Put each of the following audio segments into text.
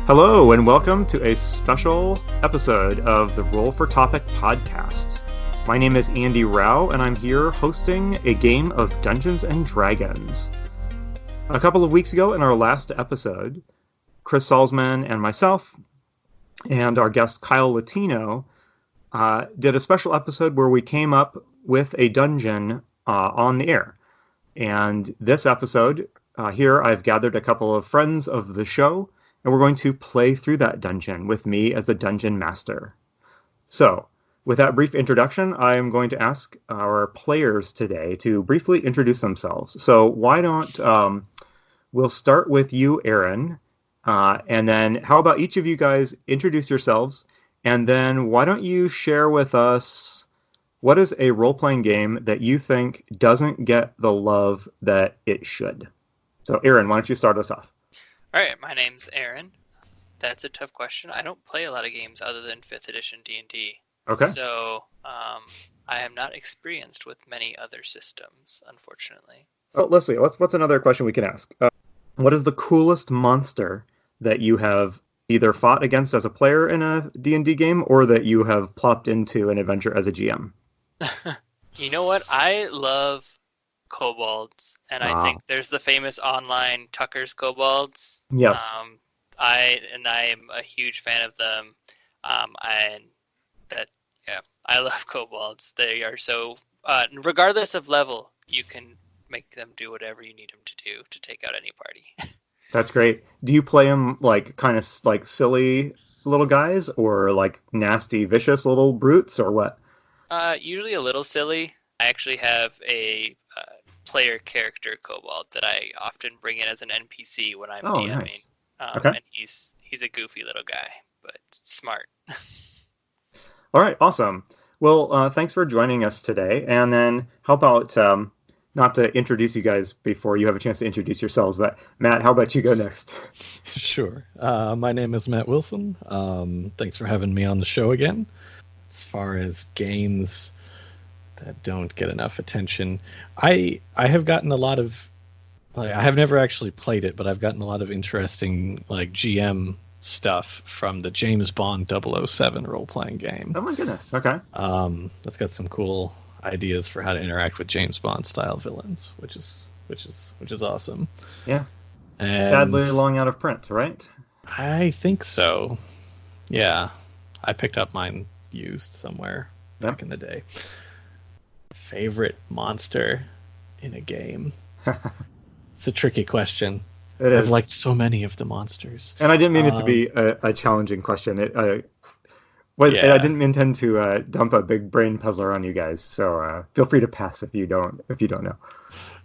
Hello, and welcome to a special episode of the Roll for Topic podcast. My name is Andy Rao, and I'm here hosting a game of Dungeons and Dragons. A couple of weeks ago, in our last episode, Chris Salzman and myself, and our guest Kyle Latino, did a special episode where we came up with a dungeon on the air. And this episode, here I've gathered a couple of friends of the show, and we're going to play through that dungeon with me as the dungeon master. So, with that brief introduction, I am going to ask our players today to briefly introduce themselves. So why don't we'll start with you, Aaron, and then how about each of you guys introduce yourselves, and then why don't you share with us what is a role-playing game that you think doesn't get the love that it should? So, Aaron, why don't you start us off? All right, my name's Aaron. That's a tough question. I don't play a lot of games other than 5th edition D&D. Okay. So I am not experienced with many other systems, unfortunately. Oh, let's see. What's another question we can ask? What is the coolest monster that you have either fought against as a player in a D&D game or that you have plopped into an adventure as a GM? You know what? I love kobolds, and I think there's the famous online Tucker's kobolds. Yes. I am a huge fan of them. I love kobolds. They are so regardless of level, you can make them do whatever you need them to do to take out any party. That's great. Do you play them like kind of like silly little guys or like nasty, vicious little brutes or what? Usually a little silly. I actually have a player character kobold that I often bring in as an NPC when I'm DMing. Nice. Okay. And he's a goofy little guy, but smart. All right, awesome. Well, thanks for joining us today. And then how about, not to introduce you guys before you have a chance to introduce yourselves, but Matt, how about you go next? Sure. My name is Matt Wilson. Thanks for having me on the show again. As far as games that don't get enough attention, I have gotten a lot of, like, I have never actually played it, but I've gotten a lot of interesting like GM stuff from the James Bond 007 role-playing game. Oh my goodness, okay. That's got some cool ideas for how to interact with James Bond style villains, which is awesome. Yeah. And sadly long out of print, right? I think so. Yeah. I picked up mine used somewhere back in the day. Favorite monster in a game? It's a tricky question. It is. I've liked so many of the monsters. And I didn't mean it to be a challenging question. I didn't intend to dump a big brain puzzler on you guys. So feel free to pass if you don't know.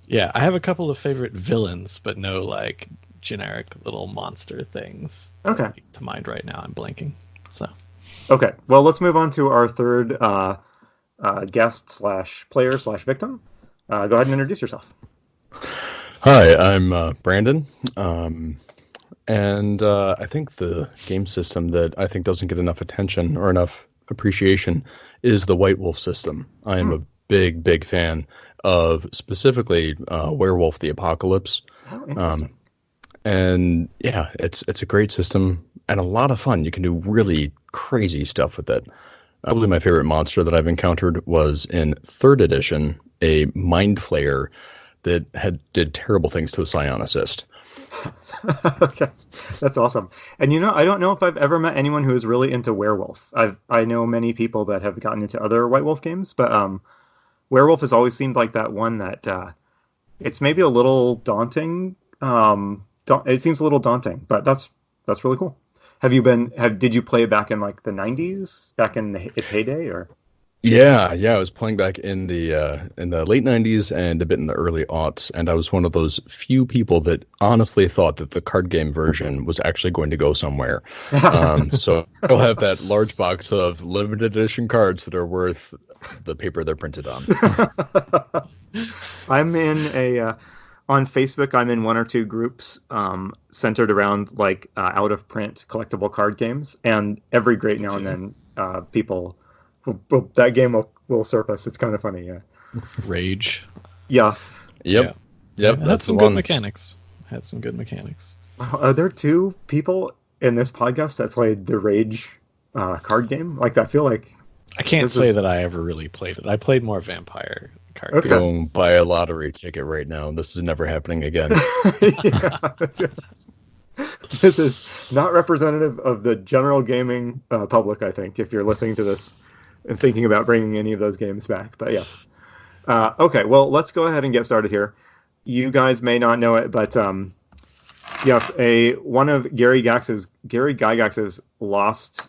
Yeah, I have a couple of favorite villains, but no like generic little monster things. Okay. To mind right now, I'm blanking. So. Okay. Well, let's move on to our third guest / player / victim. Go ahead and introduce yourself. Hi, I'm Brandon, and I think the game system that I think doesn't get enough attention or enough appreciation is the White Wolf system. I am a big fan of specifically Werewolf the Apocalypse. Oh, interesting. And yeah, it's a great system and a lot of fun. You can do really crazy stuff with it. Probably my favorite monster that I've encountered was in 3rd edition, a Mind Flayer that did terrible things to a psionicist. Okay, that's awesome. And I don't know if I've ever met anyone who is really into Werewolf. I know many people that have gotten into other White Wolf games, but Werewolf has always seemed like that one that it's maybe a little daunting. It seems a little daunting, but that's really cool. Did you play back in like the 90s, back in its heyday, or? Yeah, I was playing back in the late 90s and a bit in the early aughts, and I was one of those few people that honestly thought that the card game version was actually going to go somewhere. So I'll have that large box of limited edition cards that are worth the paper they're printed on. I'm in on Facebook, I'm in one or two groups centered around like out of print collectible card games, and every great now and then people. Well, that game will surface. It's kind of funny, yeah. Rage. Yes. Yep. That's some good mechanics. Had some good mechanics. Are there two people in this podcast I played the Rage card game. Like, I feel like I can't say that I ever really played it. I played more Vampire card Okay. game. Go buy a lottery ticket right now. This is never happening again. Yeah. This is not representative of the general gaming public, I think, if you're listening to this and thinking about bringing any of those games back. But yes. Okay, well, let's go ahead and get started here. You guys may not know it, but yes, one of Gary Gygax's lost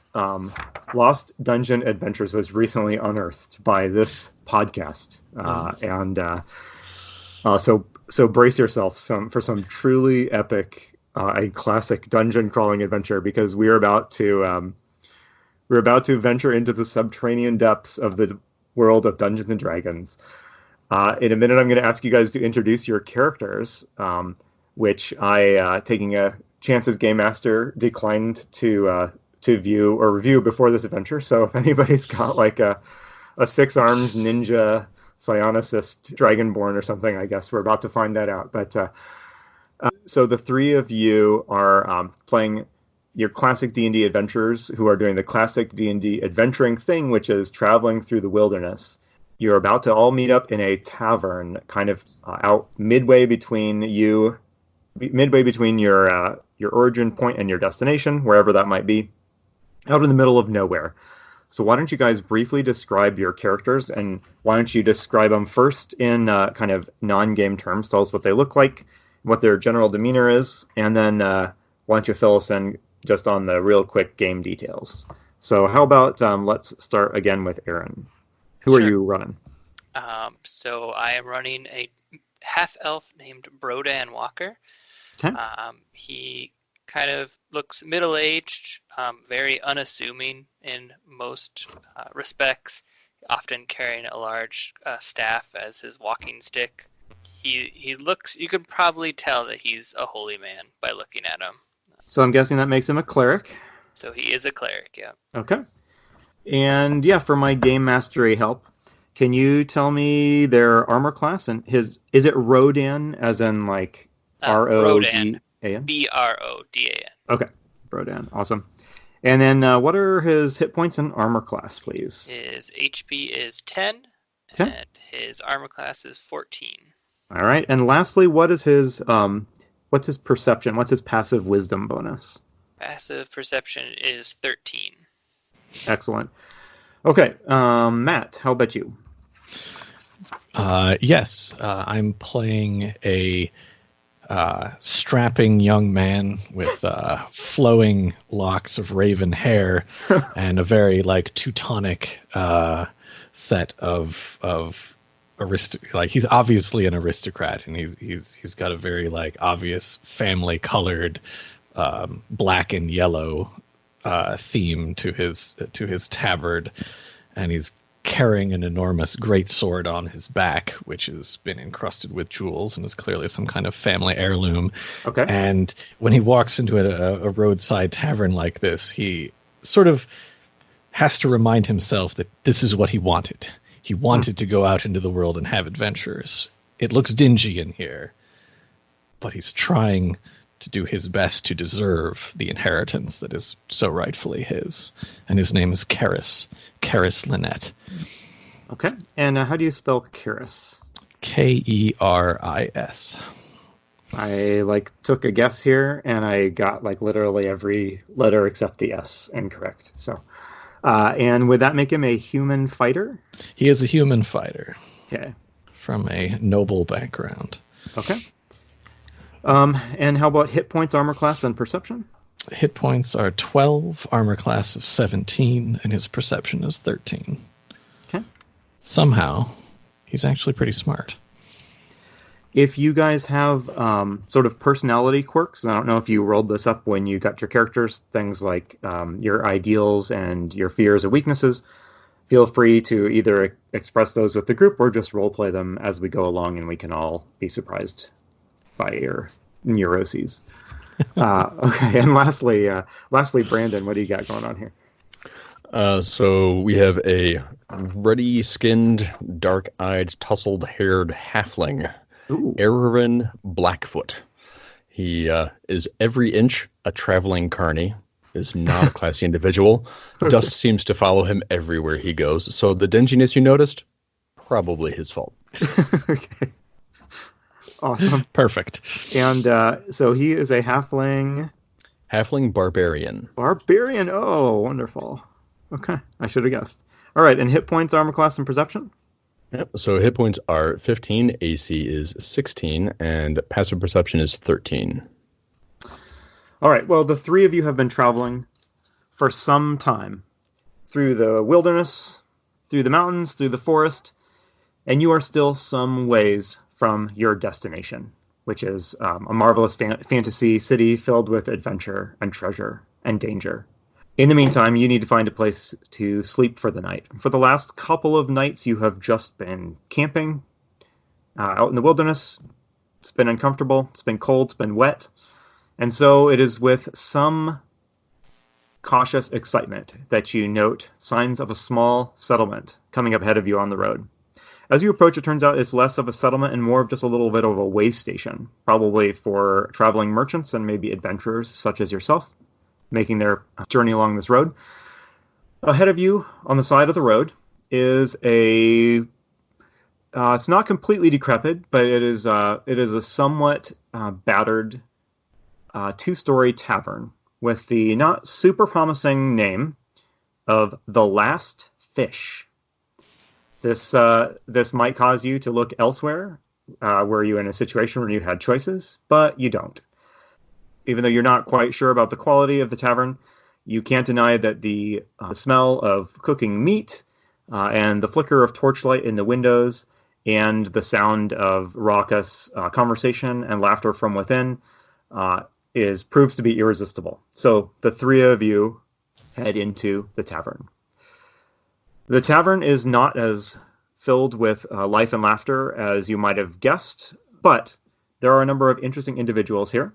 dungeon adventures was recently unearthed by this podcast, so brace yourself for some truly epic, a classic dungeon crawling adventure, because we're about to venture into the subterranean depths of the world of Dungeons and Dragons. In a minute, I'm going to ask you guys to introduce your characters, which I, taking a chance as game master, declined to view or review before this adventure. So if anybody's got like a six-armed ninja psionicist dragonborn or something, I guess we're about to find that out. But so the three of you are playing your classic D&D adventurers who are doing the classic D&D adventuring thing, which is traveling through the wilderness. You're about to all meet up in a tavern, kind of out midway between your origin point and your destination, wherever that might be, out in the middle of nowhere. So why don't you guys briefly describe your characters, and why don't you describe them first in kind of non-game terms, tell us what they look like, what their general demeanor is, and then why don't you fill us in just on the real quick game details. So how about let's start again with Aaron. Who are you running? So I am running a half-elf named Brodan Walker. Okay. He kind of looks middle-aged, very unassuming in most respects, often carrying a large staff as his walking stick. He looks, you can probably tell that he's a holy man by looking at him. So I'm guessing that makes him a cleric. So he is a cleric, yeah. Okay. And yeah, for my game mastery help, can you tell me their armor class and is it Rodan, as in like Rodan? Brodan. Okay, Brodan, awesome. And then what are his hit points and armor class, please? His HP is 10, Okay. and his armor class is 14. All right, and lastly, what's his perception? What's his passive wisdom bonus? Passive perception is 13. Excellent. Okay, Matt, how about you? Yes, I'm playing a strapping young man with flowing locks of raven hair and a very like Teutonic set of like he's obviously an aristocrat, and he's got a very like obvious family colored black and yellow theme to his tabard, and he's carrying an enormous greatsword on his back, which has been encrusted with jewels and is clearly some kind of family heirloom. Okay. And when he walks into a roadside tavern like this, he sort of has to remind himself that this is what he wanted. He wanted to go out into the world and have adventures. It looks dingy in here, but he's trying to do his best to deserve the inheritance that is so rightfully his. And his name is Karis Lynette. Okay, and how do you spell Karis? Keris. I took a guess here, and I got literally every letter except the S incorrect. So, and would that make him a human fighter? He is a human fighter. Okay. From a noble background. Okay. And how about hit points, armor class, and perception? Hit points are 12, armor class of 17, and his perception is 13. Okay. Somehow, he's actually pretty smart. If you guys have sort of personality quirks, I don't know if you rolled this up when you got your characters, things like your ideals and your fears or weaknesses, feel free to either express those with the group or just roleplay them as we go along, and we can all be surprised by your neuroses. Okay, and lastly, Brandon, what do you got going on here? So we have a ruddy-skinned, dark-eyed, tousled-haired halfling, Aaron Blackfoot. He is every inch a traveling carny. is not a classy individual. Dust seems to follow him everywhere he goes. So the dinginess you noticed, probably his fault. Okay. Awesome. Perfect. And so he is a halfling Barbarian. barbarian. Oh, wonderful. Okay, I should have guessed. All right, and hit points, armor class, and perception? Yep. So hit points are 15, AC is 16, and passive perception is 13. All right, well, the three of you have been traveling for some time through the wilderness, through the mountains, through the forest, and you are still some ways from your destination, which is a marvelous fantasy city filled with adventure and treasure and danger. In the meantime, you need to find a place to sleep for the night. For the last couple of nights, you have just been camping out in the wilderness. It's been uncomfortable, it's been cold, it's been wet. And so it is with some cautious excitement that you note signs of a small settlement coming up ahead of you on the road. As you approach, it turns out it's less of a settlement and more of just a little bit of a way station, probably for traveling merchants and maybe adventurers such as yourself, making their journey along this road. Ahead of you, on the side of the road, is it's not completely decrepit, but it is a somewhat battered two-story tavern with the not super promising name of The Last Fish. This might cause you to look elsewhere, were you in a situation where you had choices, but you don't. Even though you're not quite sure about the quality of the tavern, you can't deny that the smell of cooking meat and the flicker of torchlight in the windows and the sound of raucous conversation and laughter from within proves to be irresistible. So the three of you head into the tavern. The tavern is not as filled with life and laughter as you might have guessed, but there are a number of interesting individuals here.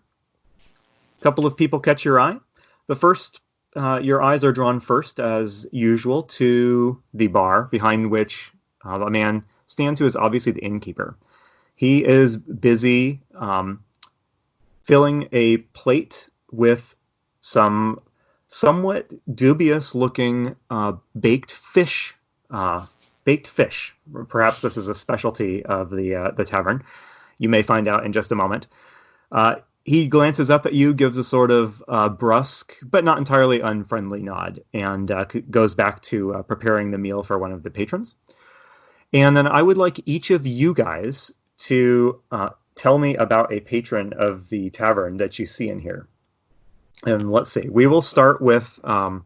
A couple of people catch your eye. The first, your eyes are drawn first, as usual, to the bar behind which a man stands who is obviously the innkeeper. He is busy filling a plate with some somewhat dubious-looking baked fish. Perhaps this is a specialty of the tavern. You may find out in just a moment. He glances up at you, gives a sort of brusque, but not entirely unfriendly nod, and goes back to preparing the meal for one of the patrons. And then I would like each of you guys to tell me about a patron of the tavern that you see in here. And let's see. We'll start with Brandon.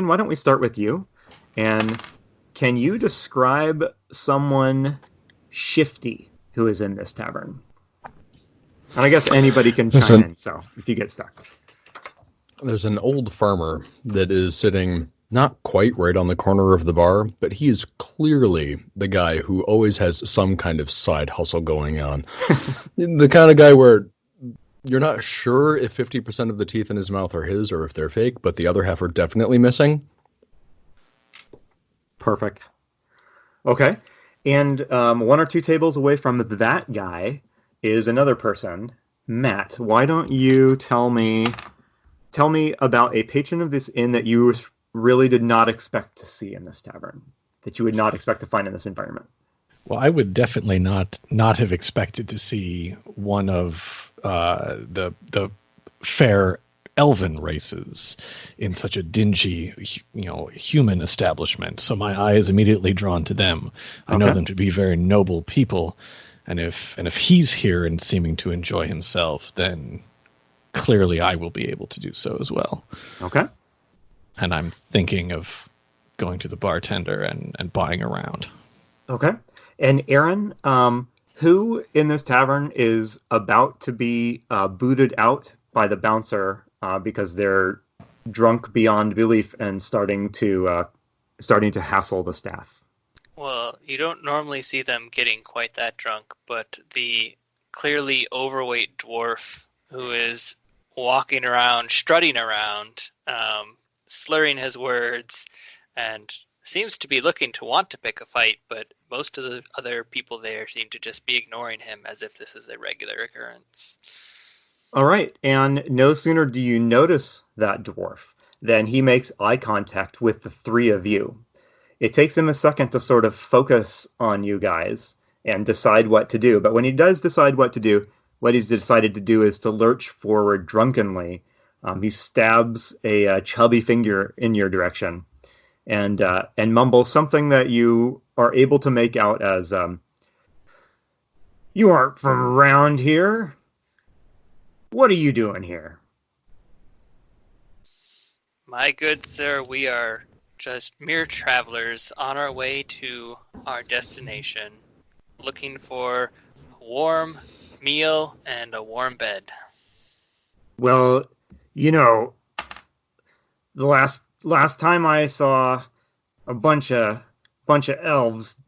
Why don't we start with you? And can you describe someone shifty who is in this tavern? And I guess anybody can chime in, so if you get stuck. There's an old farmer that is sitting not quite right on the corner of the bar, but he is clearly the guy who always has some kind of side hustle going on. The kind of guy where you're not sure if 50% of the teeth in his mouth are his or if they're fake, but the other half are definitely missing. Perfect. Okay. And one or two tables away from that guy is another person, Matt. Why don't you tell me about a patron of this inn that you really did not expect to see in this tavern, that you would not expect to find in this environment? Well, I would definitely not have expected to see one of the fair elven races in such a dingy, human establishment. So my eye is immediately drawn to them. I know them to be very noble people. And if he's here and seeming to enjoy himself, then clearly I will be able to do so as well. Okay. And I'm thinking of going to the bartender and buying a round. Okay. And Aaron, who in this tavern is about to be booted out by the bouncer because they're drunk beyond belief and starting to hassle the staff? Well, you don't normally see them getting quite that drunk, but the clearly overweight dwarf who is walking around, strutting around, slurring his words, and seems to be looking to want to pick a fight, but most of the other people there seem to just be ignoring him as if this is a regular occurrence. All right, and no sooner do you notice that dwarf than he makes eye contact with the three of you. It takes him a second to sort of focus on you guys and decide what to do. But when he does decide what to do, what he's decided to do is to lurch forward drunkenly. He stabs a chubby finger in your direction and mumbles something that you are able to make out as, "You aren't from around here. What are you doing here?" My good sir, we are just mere travelers on our way to our destination, looking for a warm meal and a warm bed. Well, the last time I saw a bunch of elves,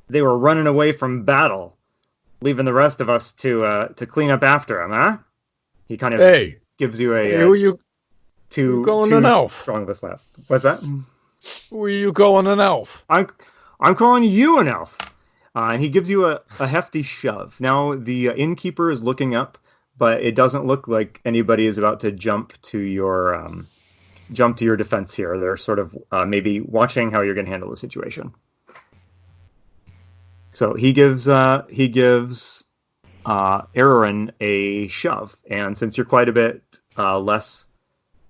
they were running away from battle, leaving the rest of us to clean up after them, huh? He kind of gives you Hey, who you going an elf? Strong of a slap. What's that? Who are you calling an elf? I'm calling you an elf. And he gives you a hefty shove. Now the innkeeper is looking up, but it doesn't look like anybody is about to jump to your defense here. They're sort of maybe watching how you're going to handle the situation. So he gives Aaron a shove, and since you're quite a bit less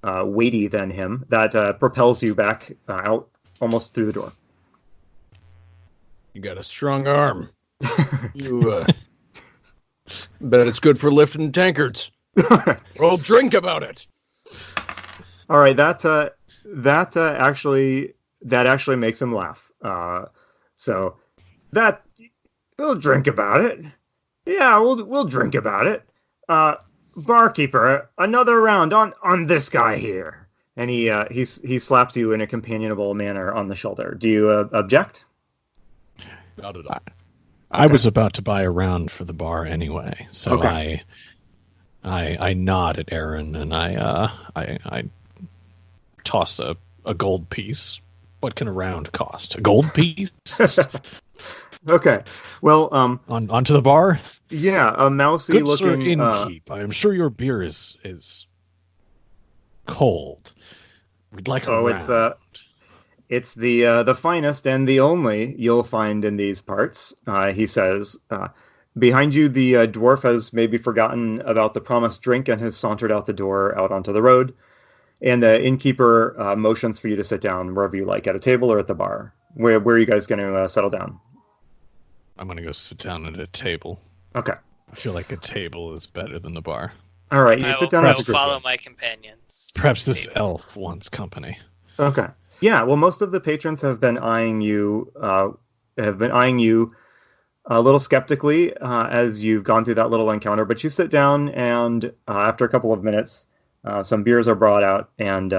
weighty than him, that propels you back out almost through the door. You got a strong arm. You bet it's good for lifting tankards. We'll drink about it. All right, that actually makes him laugh. So that we'll drink about it. Yeah, we'll drink about it. Barkeeper, another round on this guy here. And he slaps you in a companionable manner on the shoulder. Do you object? Not at all. I was about to buy a round for the bar anyway, so okay. I nod at Aaron and I toss a gold piece. What can a round cost? A gold piece? Okay. Well, onto the bar. Yeah, a mousy Good looking. Sir Innkeep, I'm sure your beer is cold. We'd like a round. It's the finest and the only you'll find in these parts. He says. Behind you, the dwarf has maybe forgotten about the promised drink and has sauntered out the door out onto the road. And the innkeeper motions for you to sit down wherever you like, at a table or at the bar. Where are you guys going to settle down? I'm going to go sit down at a table. Okay. I feel like a table is better than the bar. All right, you sit down. I will follow my companions. Perhaps this elf wants company. Okay. Yeah. Well, most of the patrons have been eyeing you. A little skeptically as you've gone through that little encounter, but you sit down, and after a couple of minutes, some beers are brought out, and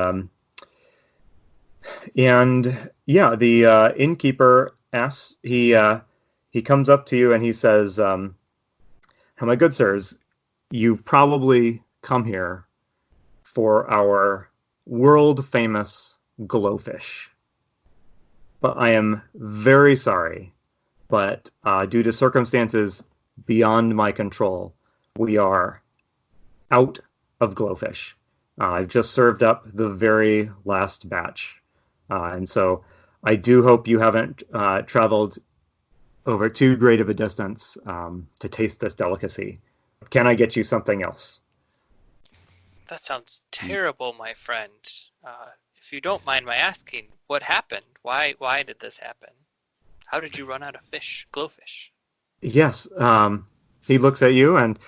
yeah, the innkeeper asks. He comes up to you and he says, "My good sirs, you've probably come here for our world famous glowfish, but I am very sorry. But due to circumstances beyond my control, we are out of glowfish. I've just served up the very last batch. And so I do hope you haven't traveled over too great of a distance to taste this delicacy. Can I get you something else?" That sounds terrible, my friend. If you don't mind my asking, what happened? Why did this happen? How did you run out of fish, glowfish? Yes. He looks at you and,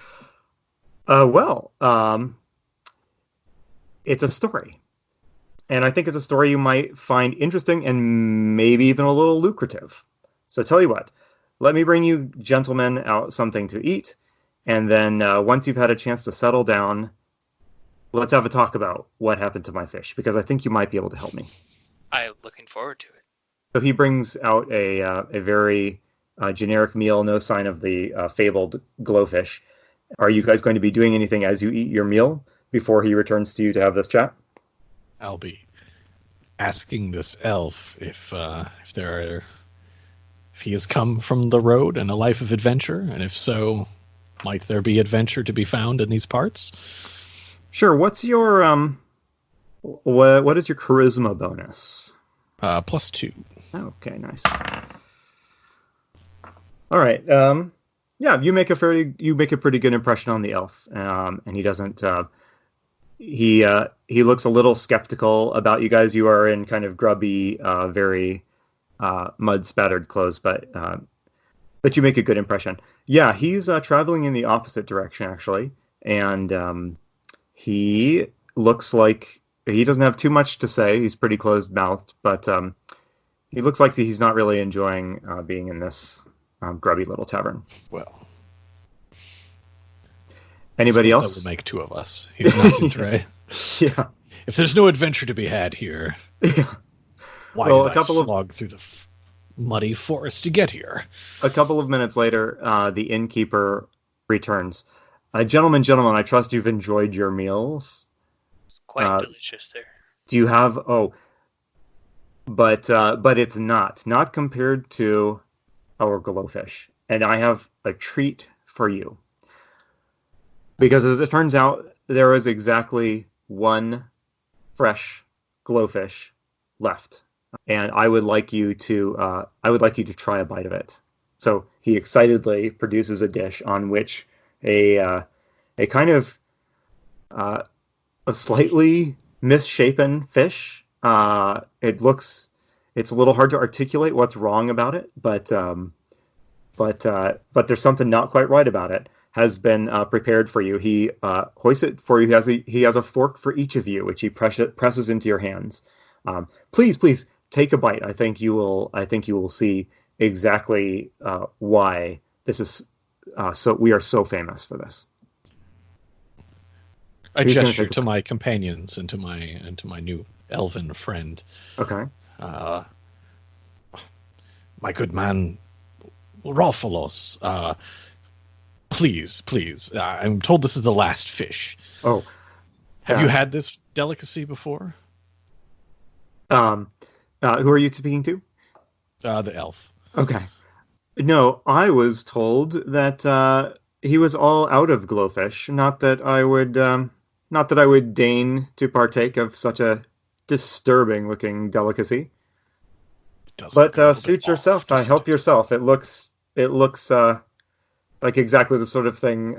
it's a story. And I think it's a story you might find interesting and maybe even a little lucrative. So tell you what, let me bring you gentlemen out something to eat. And then once you've had a chance to settle down, let's have a talk about what happened to my fish, because I think you might be able to help me. I'm looking forward to it. So he brings out a very generic meal, no sign of the fabled glowfish. Are you guys going to be doing anything as you eat your meal before he returns to you to have this chat? I'll be asking this elf if he has come from the road and a life of adventure, and if so, Might there be adventure to be found in these parts? Sure. What's your what is your charisma bonus? +2. Okay, nice. All right. Yeah, you make a pretty good impression on the elf, and he doesn't. He looks a little skeptical about you guys. You are in kind of grubby, very mud spattered clothes, but you make a good impression. Yeah, he's traveling in the opposite direction actually, and he looks like he doesn't have too much to say. He's pretty closed mouthed, but he looks like he's not really enjoying being in this grubby little tavern. Well, anybody else? That will make 2 of us. He's not Dre. Yeah. If there's no adventure to be had here, yeah. why did I slog through the muddy forest to get here? A couple of minutes later, the innkeeper returns. Gentlemen, I trust you've enjoyed your meals. It's quite delicious there. Do you have... Oh, but it's not compared to our glowfish. And I have a treat for you. Because as it turns out, there is exactly 1 fresh glowfish left. And I would like you to try a bite of it. So he excitedly produces a dish on which a kind of a slightly misshapen fish. It's a little hard to articulate what's wrong about it, but there's something not quite right about it. Has been prepared for you. He hoists it for you. He has a fork for each of you, which he presses into your hands. Please take a bite. I think you will see exactly why this is so. We are so famous for this. I gesture to my companions and to my new elven friend. Okay. My good man, Rolfolos. Please. I'm told this is the last fish. Oh. Have you had this delicacy before? Who are you speaking to? The elf. Okay. No, I was told that he was all out of glowfish. Not that I would deign to partake of such a disturbing-looking delicacy. But suit yourself. Help yourself. It looks like exactly the sort of thing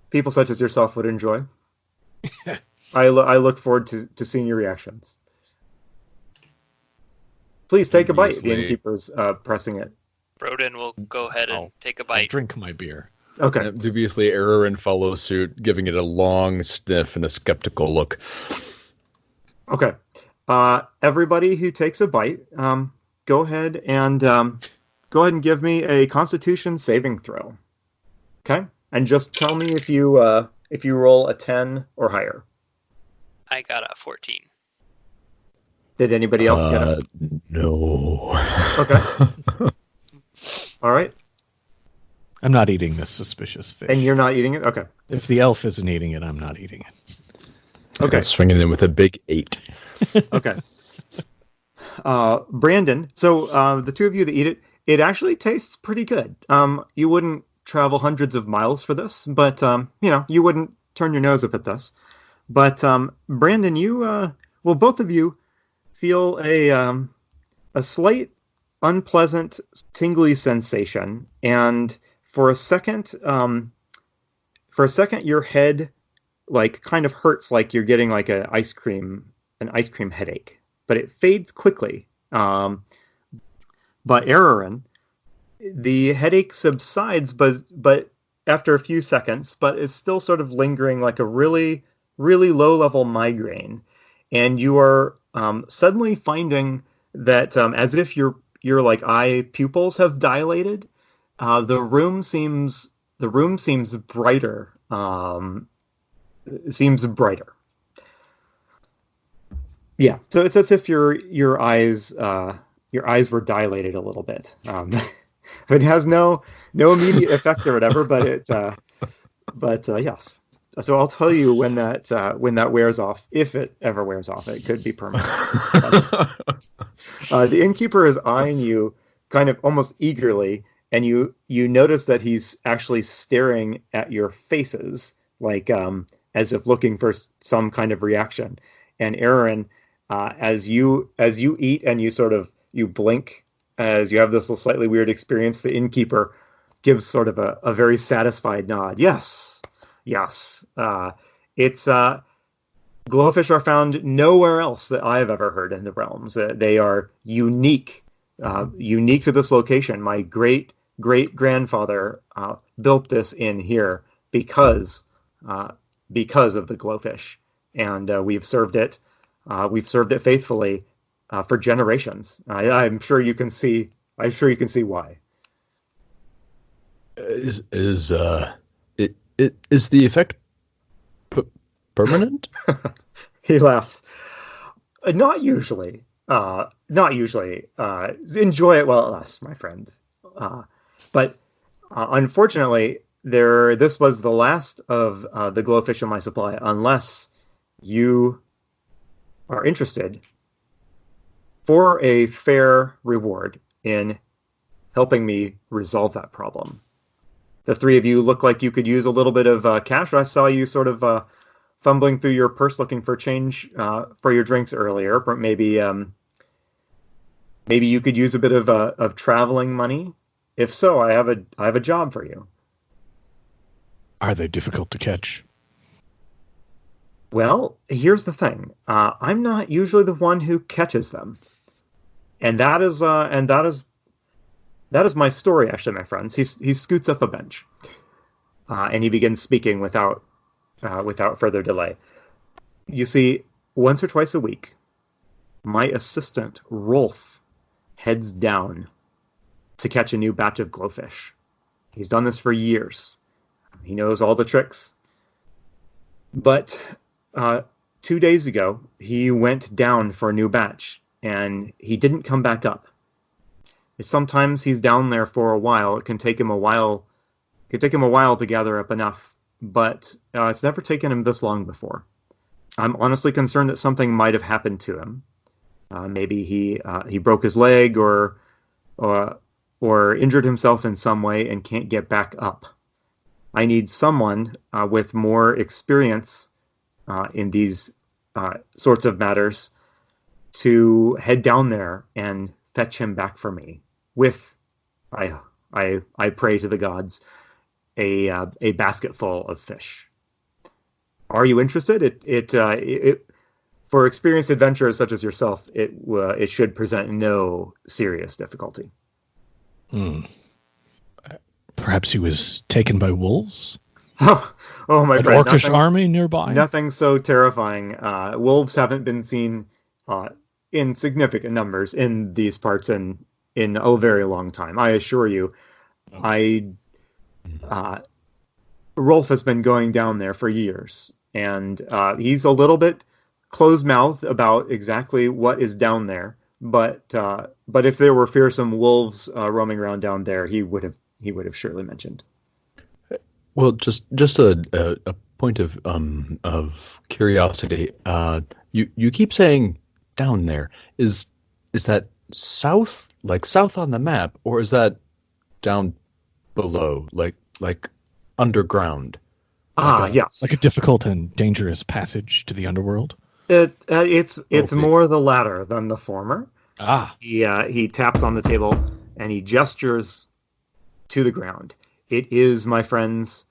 people such as yourself would enjoy. I look forward to seeing your reactions. Please take a bite. The innkeeper's pressing it. Broden will go ahead and take a bite. I'll drink my beer. Okay. Dubiously, Aaron follows suit, giving it a long sniff and a skeptical look. Okay. Everybody who takes a bite, go ahead and give me a Constitution saving throw. Okay, and just tell me if you roll a 10 or higher. I got a 14. Did anybody else get it? No. Okay. All right. I'm not eating this suspicious fish. And you're not eating it? Okay. If the elf isn't eating it, I'm not eating it. Okay. Swinging in with a big 8. Okay. Brandon, so the two of you that eat it actually tastes pretty good. You wouldn't travel hundreds of miles for this, but you wouldn't turn your nose up at this. But Brandon, you both of you feel a slight unpleasant tingly sensation, and for a second your head like kind of hurts, like you're getting like an ice cream headache, but it fades quickly. But Araran, the headache subsides, but after a few seconds, but is still sort of lingering like a really, really low level migraine. And you are suddenly finding that as if your like eye pupils have dilated, the room seems brighter. Seems brighter. Yeah, so it's as if your eyes were dilated a little bit. It has no immediate effect or whatever, but yes. So I'll tell you when that wears off, if it ever wears off. It could be permanent. The innkeeper is eyeing you kind of almost eagerly, and you notice that he's actually staring at your faces, like as if looking for some kind of reaction. And Aaron, as you eat and you blink as you have this little slightly weird experience, the innkeeper gives sort of a very satisfied nod. Yes. It's glowfish are found nowhere else that I have ever heard in the realms. They are unique to this location. My great grandfather built this inn here because of the glowfish, and we've served it faithfully for generations. I'm sure you can see. I'm sure you can see why. Is the effect permanent? He laughs. Not usually. Not usually. Enjoy it while it lasts, my friend. But unfortunately, this was the last of the glowfish in my supply, unless you are interested for a fair reward in helping me resolve that problem. The three of you look like you could use a little bit of cash. I saw you sort of fumbling through your purse looking for change for your drinks earlier. But maybe you could use a bit of traveling money. If so, I have a job for you. Are they difficult to catch? Well, here's the thing. I'm not usually the one who catches them, and that is my story, actually, my friends. He scoots up a bench, and he begins speaking without further delay. You see, once or twice a week, my assistant Rolf heads down to catch a new batch of glowfish. He's done this for years. He knows all the tricks. But 2 days ago, he went down for a new batch, and he didn't come back up. Sometimes he's down there for a while. It can take him a while. It could take him a while to gather up enough, but it's never taken him this long before. I'm honestly concerned that something might have happened to him. Maybe he broke his leg or injured himself in some way and can't get back up. I need someone with more experience in these sorts of matters to head down there and fetch him back for me with, I pray to the gods, a basket full of fish. Are you interested? It for experienced adventurers such as yourself, it should present no serious difficulty. Perhaps he was taken by wolves? Oh, my An friend! orcish army nearby? Nothing so terrifying. Wolves haven't been seen in significant numbers in these parts in a very long time. I assure you. Rolf has been going down there for years, and he's a little bit closed-mouthed about exactly what is down there. But if there were fearsome wolves roaming around down there, he would have surely mentioned. Well, just a point of curiosity. You keep saying down there. Is that south, like south on the map, or is that down below, like underground? Yes. Like a difficult and dangerous passage to the underworld? It's more the latter than the former. He taps on the table and he gestures to the ground. It is, my friends,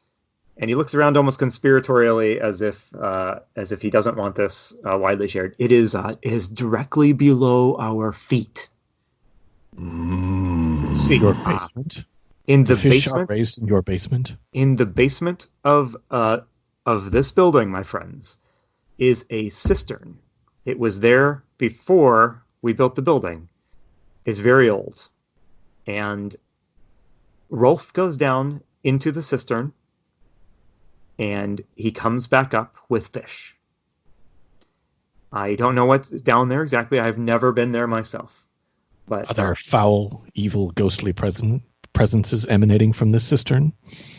and he looks around almost conspiratorially as if he doesn't want this widely shared. It is directly below our feet. See, your basement. In the fish basement, are raised in your basement. In the basement of this building, my friends, is a cistern. It was there before we built the building. It's very old, and Rolf goes down into the cistern, and he comes back up with fish. I don't know what's down there exactly. I've never been there myself. But are there foul, evil, ghostly presences emanating from this cistern?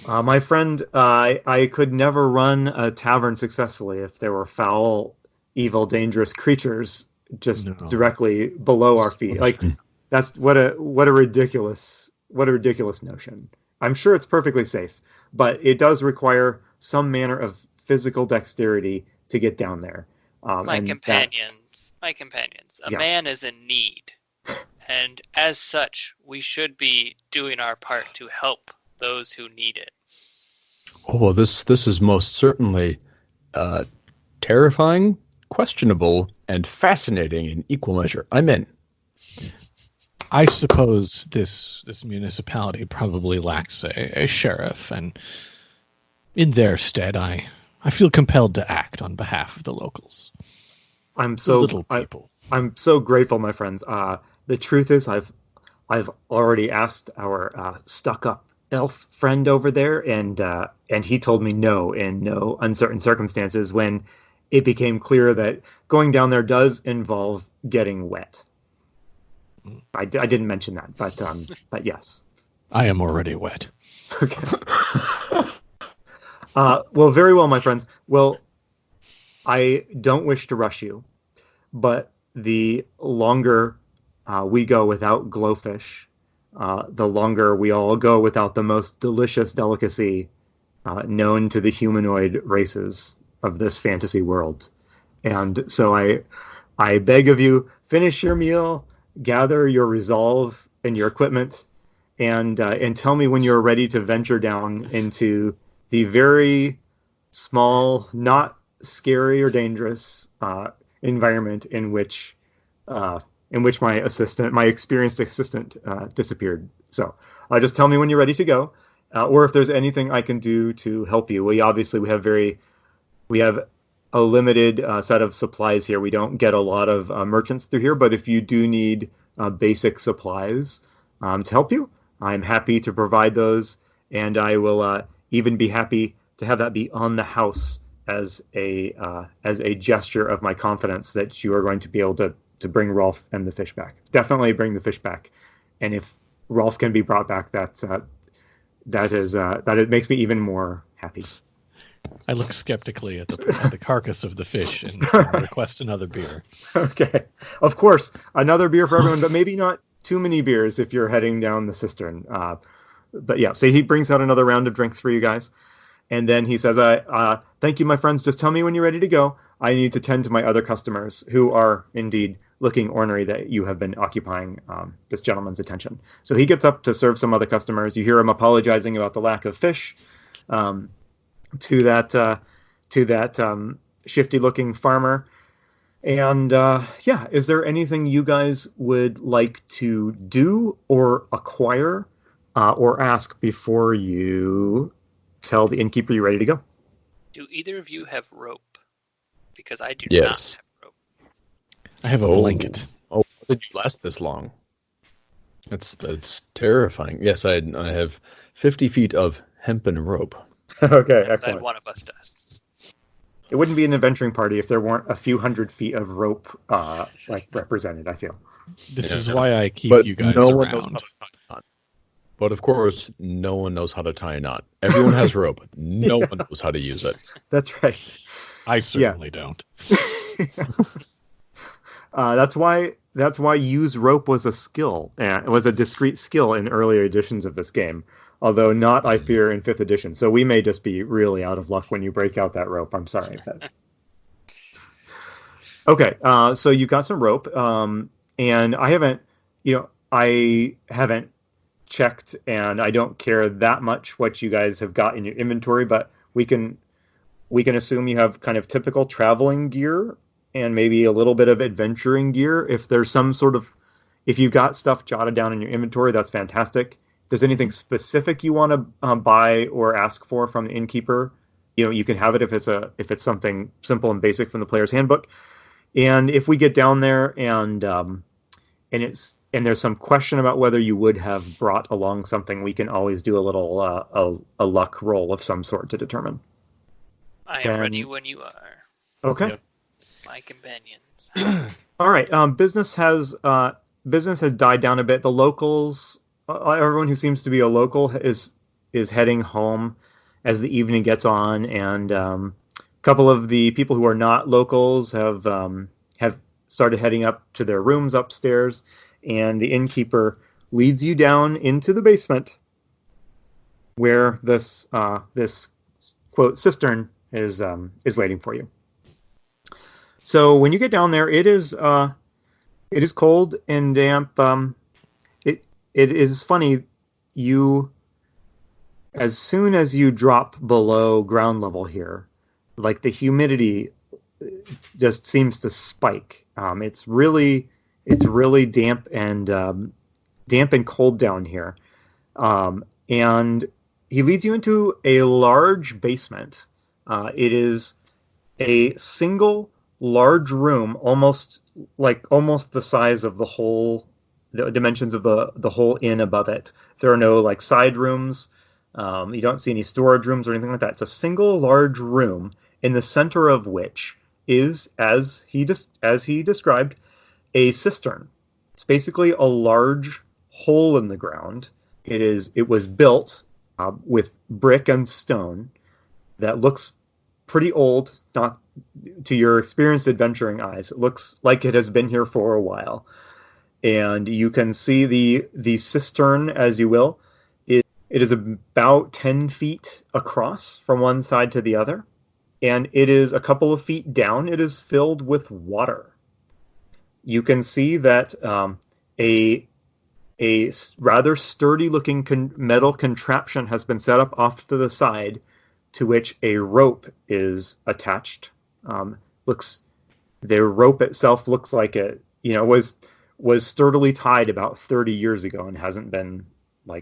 My friend, I could never run a tavern successfully if there were foul, evil, dangerous creatures directly below our feet. Like that's what a ridiculous what a ridiculous notion. I'm sure it's perfectly safe, but it does require some manner of physical dexterity to get down there. My and companions, a Yes. man is in need, and as such, we should be doing our part to help those who need it. Oh, this is most certainly terrifying, questionable, and fascinating in equal measure. I'm in. I suppose this municipality probably lacks a sheriff, and in their stead, I feel compelled to act on behalf of the locals. I'm The so little people. I'm so grateful, my friends. The truth is, I've already asked our stuck-up elf friend over there, and he told me no in no uncertain circumstances when it became clear that going down there does involve getting wet. I didn't mention that, but yes. I am already wet. Okay. Well, very well, my friends. Well, I don't wish to rush you, but the longer we go without glowfish, the longer we all go without the most delicious delicacy known to the humanoid races of this fantasy world. And so I beg of you, finish your meal, gather your resolve and your equipment, and tell me when you're ready to venture down into the very small, not scary or dangerous environment in which my experienced assistant disappeared. So just tell me when you're ready to go, or if there's anything I can do to help you. We have a limited set of supplies here. We don't get a lot of merchants through here, but if you do need basic supplies to help you, I'm happy to provide those, and I will even be happy to have that be on the house as a gesture of my confidence that you are going to be able to bring Rolf and the fish back. Definitely bring the fish back, and if Rolf can be brought back, that it makes me even more happy. I look skeptically at the carcass of the fish and request another beer. Okay, of course, another beer for everyone, but maybe not too many beers if you're heading down the cistern. But yeah, so he brings out another round of drinks for you guys, and then he says, "Thank you, my friends. Just tell me when you're ready to go. I need to tend to my other customers who are indeed looking ornery that you have been occupying this gentleman's attention." So he gets up to serve some other customers. You hear him apologizing about the lack of fish to that shifty-looking farmer. And is there anything you guys would like to do or acquire or ask before you tell the innkeeper you're ready to go? Do either of you have rope? Because I do Yes. not have rope. I have a blanket. Oh, how did you last this long? That's terrifying. Yes, I have 50 feet of hempen rope. Okay, That excellent. one of us does. It wouldn't be an adventuring party if there weren't a few hundred feet of rope represented, I feel. This Yeah. is why I keep But you guys no one knows how around. to tie a knot. But of course, no one knows how to tie a knot. Everyone has rope. No one knows how to use it. That's right. I certainly don't. That's why use rope was a skill. It was a discrete skill in earlier editions of this game, although not, I fear, in 5th edition. So we may just be really out of luck when you break out that rope. I'm sorry. Okay, so you got some rope, and I haven't checked, and I don't care that much what you guys have got in your inventory, but we can assume you have kind of typical traveling gear and maybe a little bit of adventuring gear. If you've got stuff jotted down in your inventory, that's fantastic. If there's anything specific you want to buy or ask for from the innkeeper, you can have it if it's something simple and basic from the player's handbook. And if we get down there and there's some question about whether you would have brought along something, we can always do a little a luck roll of some sort to determine. I am ready when you are, Okay. Yep. my companions. All right. Business has died down a bit. The locals, everyone who seems to be a local is heading home as the evening gets on, and a couple of the people who are not locals have started heading up to their rooms upstairs, and the innkeeper leads you down into the basement, where this quote cistern is waiting for you. So when you get down there, it is cold and damp. It is funny. As soon as you drop below ground level here, like the humidity just seems to spike. It's really damp and cold down here. And he leads you into a large basement. It is a single large room, almost the size of the dimensions of the whole inn above it. There are no like side rooms. You don't see any storage rooms or anything like that. It's a single large room in the center of which is, as he described, a cistern. It's basically a large hole in the ground. It was built with brick and stone that looks pretty old, not to your experienced adventuring eyes. It looks like it has been here for a while. And you can see the cistern, as you will. It is about 10 feet across from one side to the other, and it is a couple of feet down. It is filled with water. You can see that a rather sturdy-looking metal contraption has been set up off to the side, to which a rope is attached. The rope itself looks like it, was sturdily tied about 30 years ago and hasn't been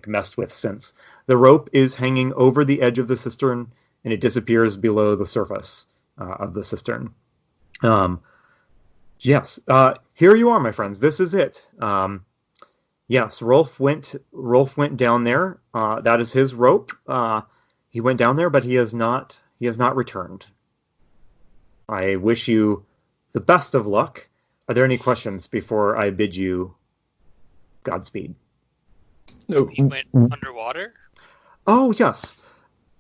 messed with since. The rope is hanging over the edge of the cistern, and it disappears below the surface of the cistern. Yes, here you are, my friends. This is it. Yes, Rolf went down there. That is his rope. He went down there, but he has not returned. I wish you the best of luck. Are there any questions before I bid you Godspeed? No. He went underwater? Oh, yes.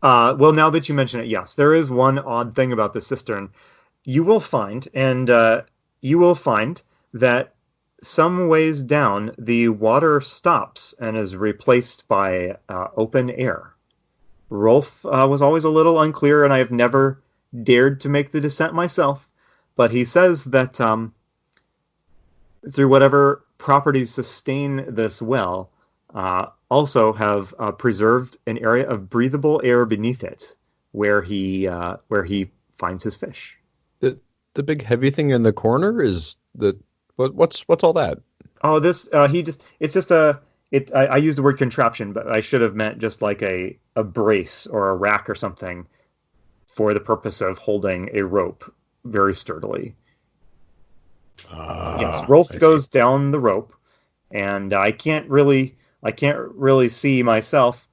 Well, now that you mention it, yes. There is one odd thing about the cistern. You will find that some ways down, the water stops and is replaced by open air. Rolf was always a little unclear, and I have never dared to make the descent myself. But he says that through whatever properties sustain this well, also have preserved an area of breathable air beneath it, where he finds his fish. The big heavy thing in the corner is what's all that? Oh, this I used the word contraption, but I should have meant just like a brace or a rack or something for the purpose of holding a rope very sturdily. Yes, Rolf goes down the rope, and I can't really see myself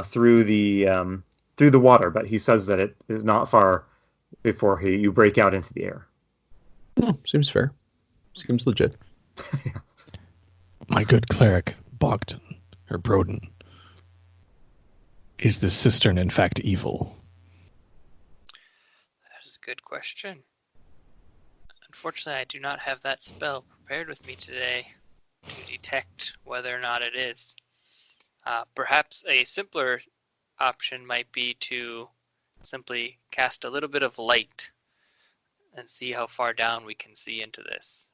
through the water, but he says that it is not far before you break out into the air. Seems fair. Seems legit. Yeah. My good cleric, Bogdan, or Broden, is the cistern in fact evil? That's a good question. Unfortunately, I do not have that spell prepared with me today to detect whether or not it is. Perhaps a simpler option might be to simply cast a little bit of light and see how far down we can see into this.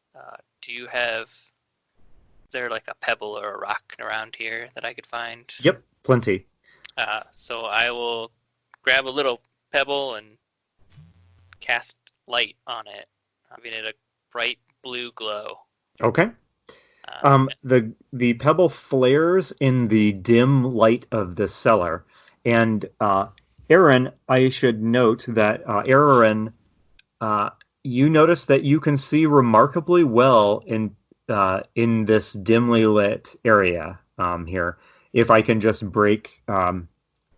Is there like a pebble or a rock around here that I could find? Yep, plenty. So I will grab a little pebble and cast light on it, giving it a bright blue glow. Okay. The pebble flares in the dim light of the cellar, and Aaron, I should note that Aaron, you notice that you can see remarkably well in this dimly lit area here. If I can just break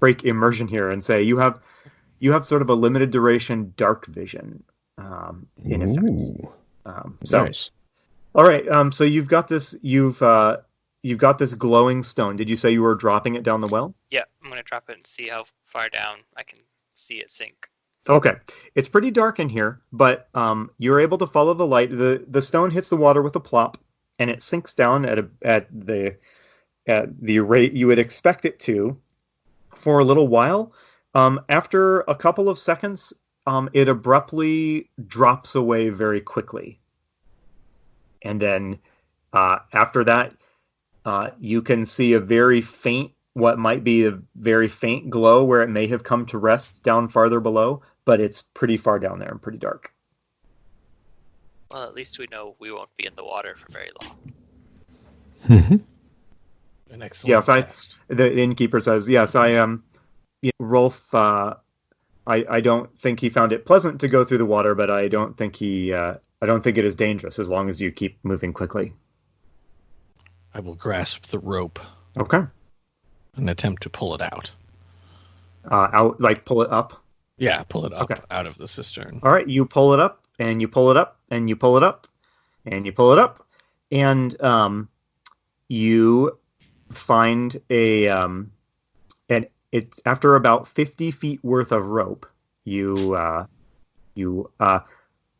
immersion here and say you have sort of a limited duration dark vision in effect. Nice. All right. So you've got this glowing stone. Did you say you were dropping it down the well? Yeah, I'm going to drop it and see how far down I can see it sink. Okay. It's pretty dark in here, but you're able to follow the light. The stone hits the water with a plop, and it sinks down at at the rate you would expect it to for a little while. After a couple of seconds, it abruptly drops away very quickly. And then after that, you can see a very faint, what might be a very faint glow where it may have come to rest down farther below, but it's pretty far down there and pretty dark. Well, at least we know we won't be in the water for very long. An excellent Yes, test. the innkeeper says, yes, Rolf, I don't think he found it pleasant to go through the water, but I don't think it is dangerous as long as you keep moving quickly. I will grasp the rope Okay. and attempt to pull it out. Pull it up. Yeah, pull it up Okay. out of the cistern. All right, you pull it up, and you pull it up, and you pull it up, and you pull it up, and you find and it's after about 50 feet worth of rope. You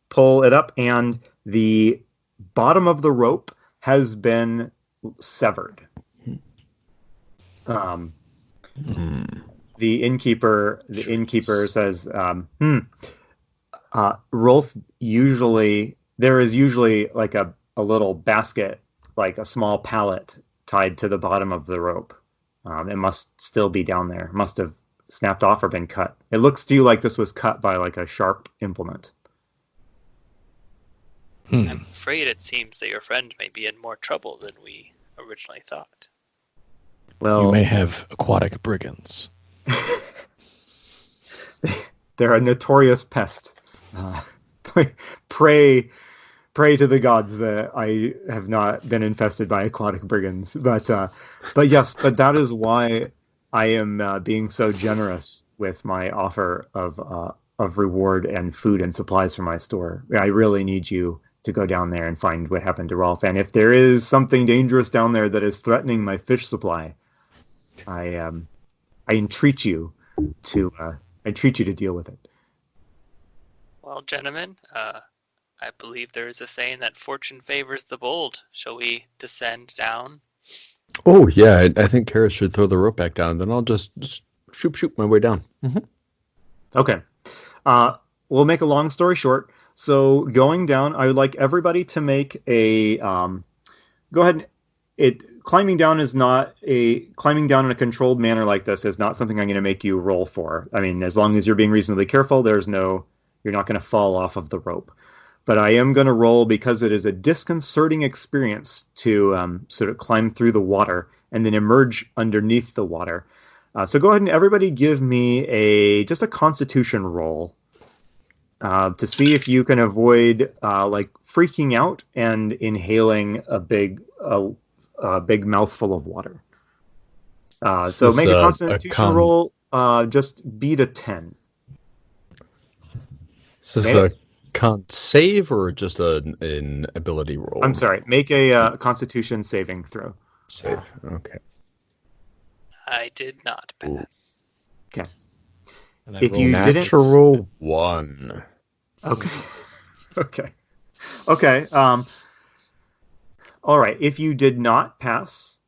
pull it up, and the bottom of the rope has been severed. The innkeeper says, Rolf, there is usually like a little basket, like a small pallet tied to the bottom of the rope. It must still be down there. Must have snapped off or been cut. It looks to you like this was cut by like a sharp implement. I'm afraid it seems that your friend may be in more trouble than we originally thought. Well, You may have aquatic brigands. they're a notorious pest. Pray to the gods that I have not been infested by aquatic brigands. But that is why I am being so generous with my offer of reward and food and supplies from my store. I really need you to go down there and find what happened to Rolf. And if there is something dangerous down there that is threatening my fish supply, I entreat you to deal with it. Well, gentlemen, I believe there is a saying that fortune favors the bold. Shall we descend down? Oh, yeah, I think Karis should throw the rope back down, then I'll just shoot my way down. Okay. We'll make a long story short. So going down, I would like everybody to make a go ahead. Climbing down in a controlled manner like this is not something I'm going to make you roll for. I mean, as long as you're being reasonably careful, you're not going to fall off of the rope. But I am going to roll because it is a disconcerting experience to sort of climb through the water and then emerge underneath the water. So go ahead and everybody give me just a Constitution roll to see if you can avoid freaking out and inhaling a big mouthful of water. So make a Constitution roll. Just beat a 10. So it's a con save or just an ability roll? I'm sorry. Make a Constitution saving throw. Save. Okay. I did not pass. Okay. And I If rolled you didn't- Natural 1. Okay. Okay. All right. If you did not pass,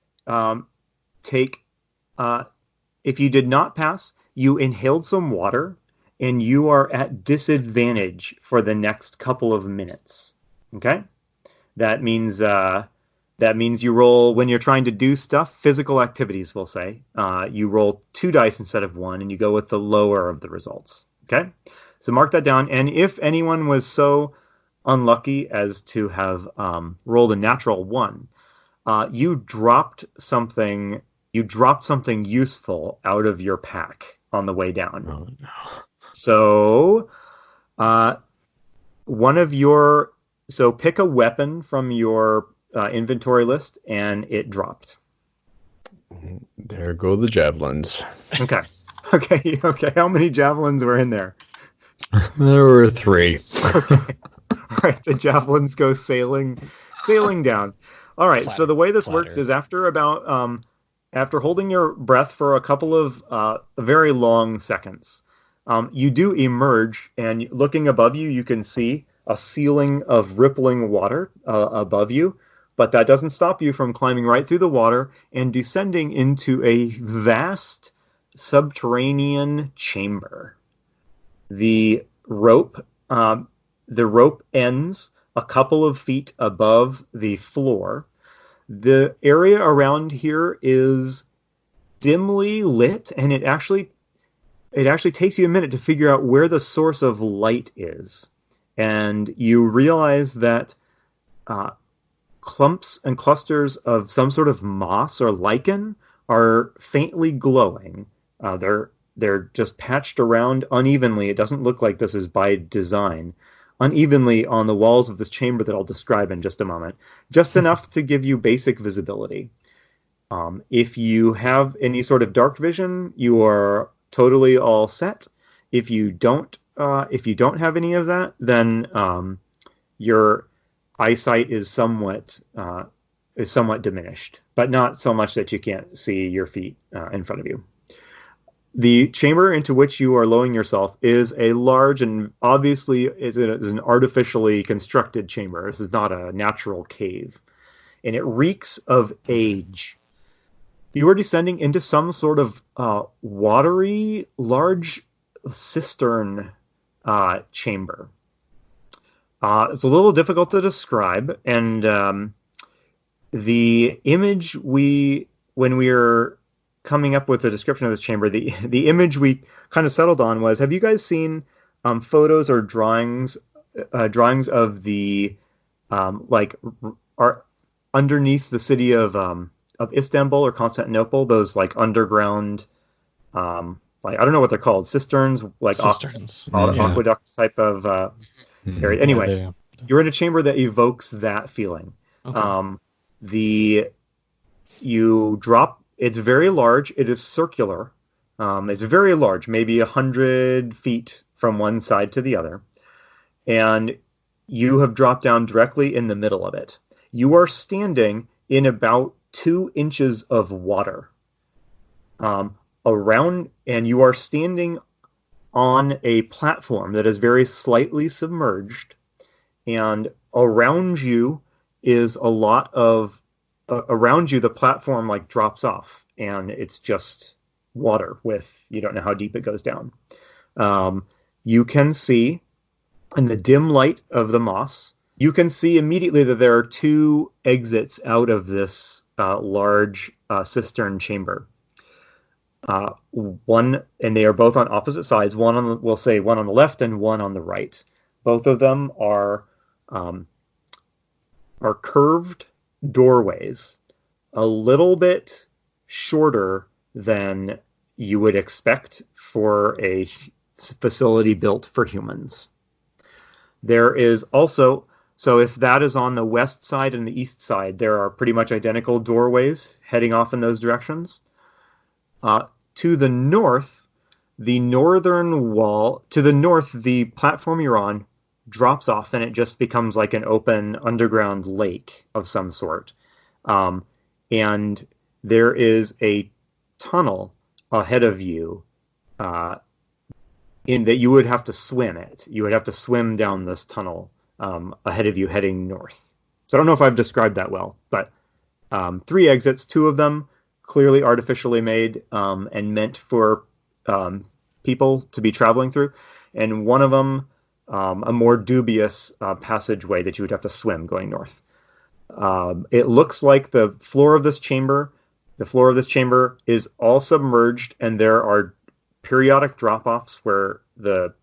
you inhaled some water, and you are at disadvantage for the next couple of minutes. Okay? That means you roll, when you're trying to do stuff, physical activities, we'll say, you roll 2 dice instead of 1, and you go with the lower of the results. Okay? So mark that down, and if anyone was so unlucky as to have rolled a natural 1, you dropped something useful out of your pack on the way down. Oh, no. So, pick a weapon from your inventory list, and it dropped. There go the javelins. Okay. How many javelins were in there? There were 3. Okay. All right, the javelins go sailing down. All right, so the way this works is after holding your breath for a couple of very long seconds, you do emerge, and looking above you, you can see a ceiling of rippling water above you, but that doesn't stop you from climbing right through the water and descending into a vast subterranean chamber. The rope, the rope ends a couple of feet above the floor. The area around here is dimly lit, and it actually takes you a minute to figure out where the source of light is. And you realize that clumps and clusters of some sort of moss or lichen are faintly glowing. They're just patched around unevenly. It doesn't look like this is by design. Unevenly on the walls of this chamber that I'll describe in just a moment. Just enough to give you basic visibility. If you have any sort of dark vision, you are totally all set. If you don't have any of that, then your eyesight is somewhat diminished, but not so much that you can't see your feet in front of you. The chamber into which you are lowering yourself is a large and obviously is an artificially constructed chamber. This is not a natural cave, and it reeks of age. You are descending into some sort of watery, large cistern chamber. It's a little difficult to describe, and the image when we were coming up with a description of this chamber, the image we kind of settled on was: have you guys seen photos or drawings of the are underneath the city of Istanbul or Constantinople, those like underground, like I don't know what they're called, cisterns, like cisterns, aqueducts type of area. Anyway, you're in a chamber that evokes that feeling. Okay. You drop. It's very large. It is circular. It's very large, maybe 100 feet from one side to the other, and you have dropped down directly in the middle of it. You are standing in about 2 inches of water around, and you are standing on a platform that is very slightly submerged, and around you is a lot of around you the platform like drops off, and it's just water with, you don't know how deep it goes down. You can see in the dim light of the moss, you can see immediately that there are 2 exits out of this large cistern chamber. One, and they are both on opposite sides. One on we'll say one on the left and one on the right. Both of them are curved doorways, a little bit shorter than you would expect for a facility built for humans. There is also, so if that is on the west side and the east side, there are pretty much identical doorways heading off in those directions. To the north, the northern wall, to the north, the platform you're on drops off and it just becomes like an open underground lake of some sort. And there is a tunnel ahead of you in that you would have to swim it. You would have to swim down this tunnel ahead of you heading north. So I don't know if I've described that well, but 3 exits, 2 of them clearly artificially made and meant for people to be traveling through, and one of them a more dubious passageway that you would have to swim going north. It looks like the floor of this chamber is all submerged, and there are periodic drop-offs where the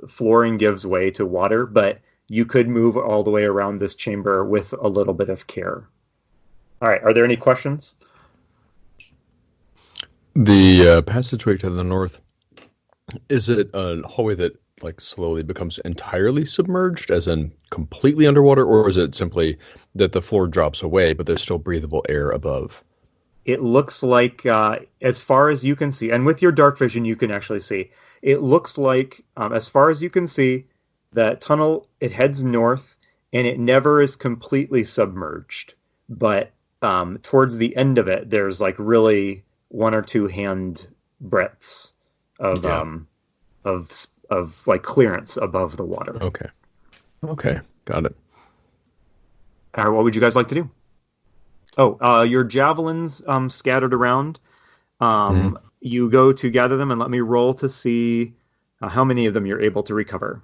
flooring gives way to water, but you could move all the way around this chamber with a little bit of care. All right, are there any questions? The passageway to the north, is it a hallway that like slowly becomes entirely submerged, as in completely underwater, or is it simply that the floor drops away but there's still breathable air above? It looks like, as far as you can see, and with your dark vision you can actually see, it looks like, as far as you can see, that tunnel, it heads north, and it never is completely submerged. But towards the end of it, there's like really 1 or 2 hand breadths of like clearance above the water. Okay, got it. All right, what would you guys like to do? Oh, your javelins scattered around. You go to gather them, and let me roll to see how many of them you're able to recover.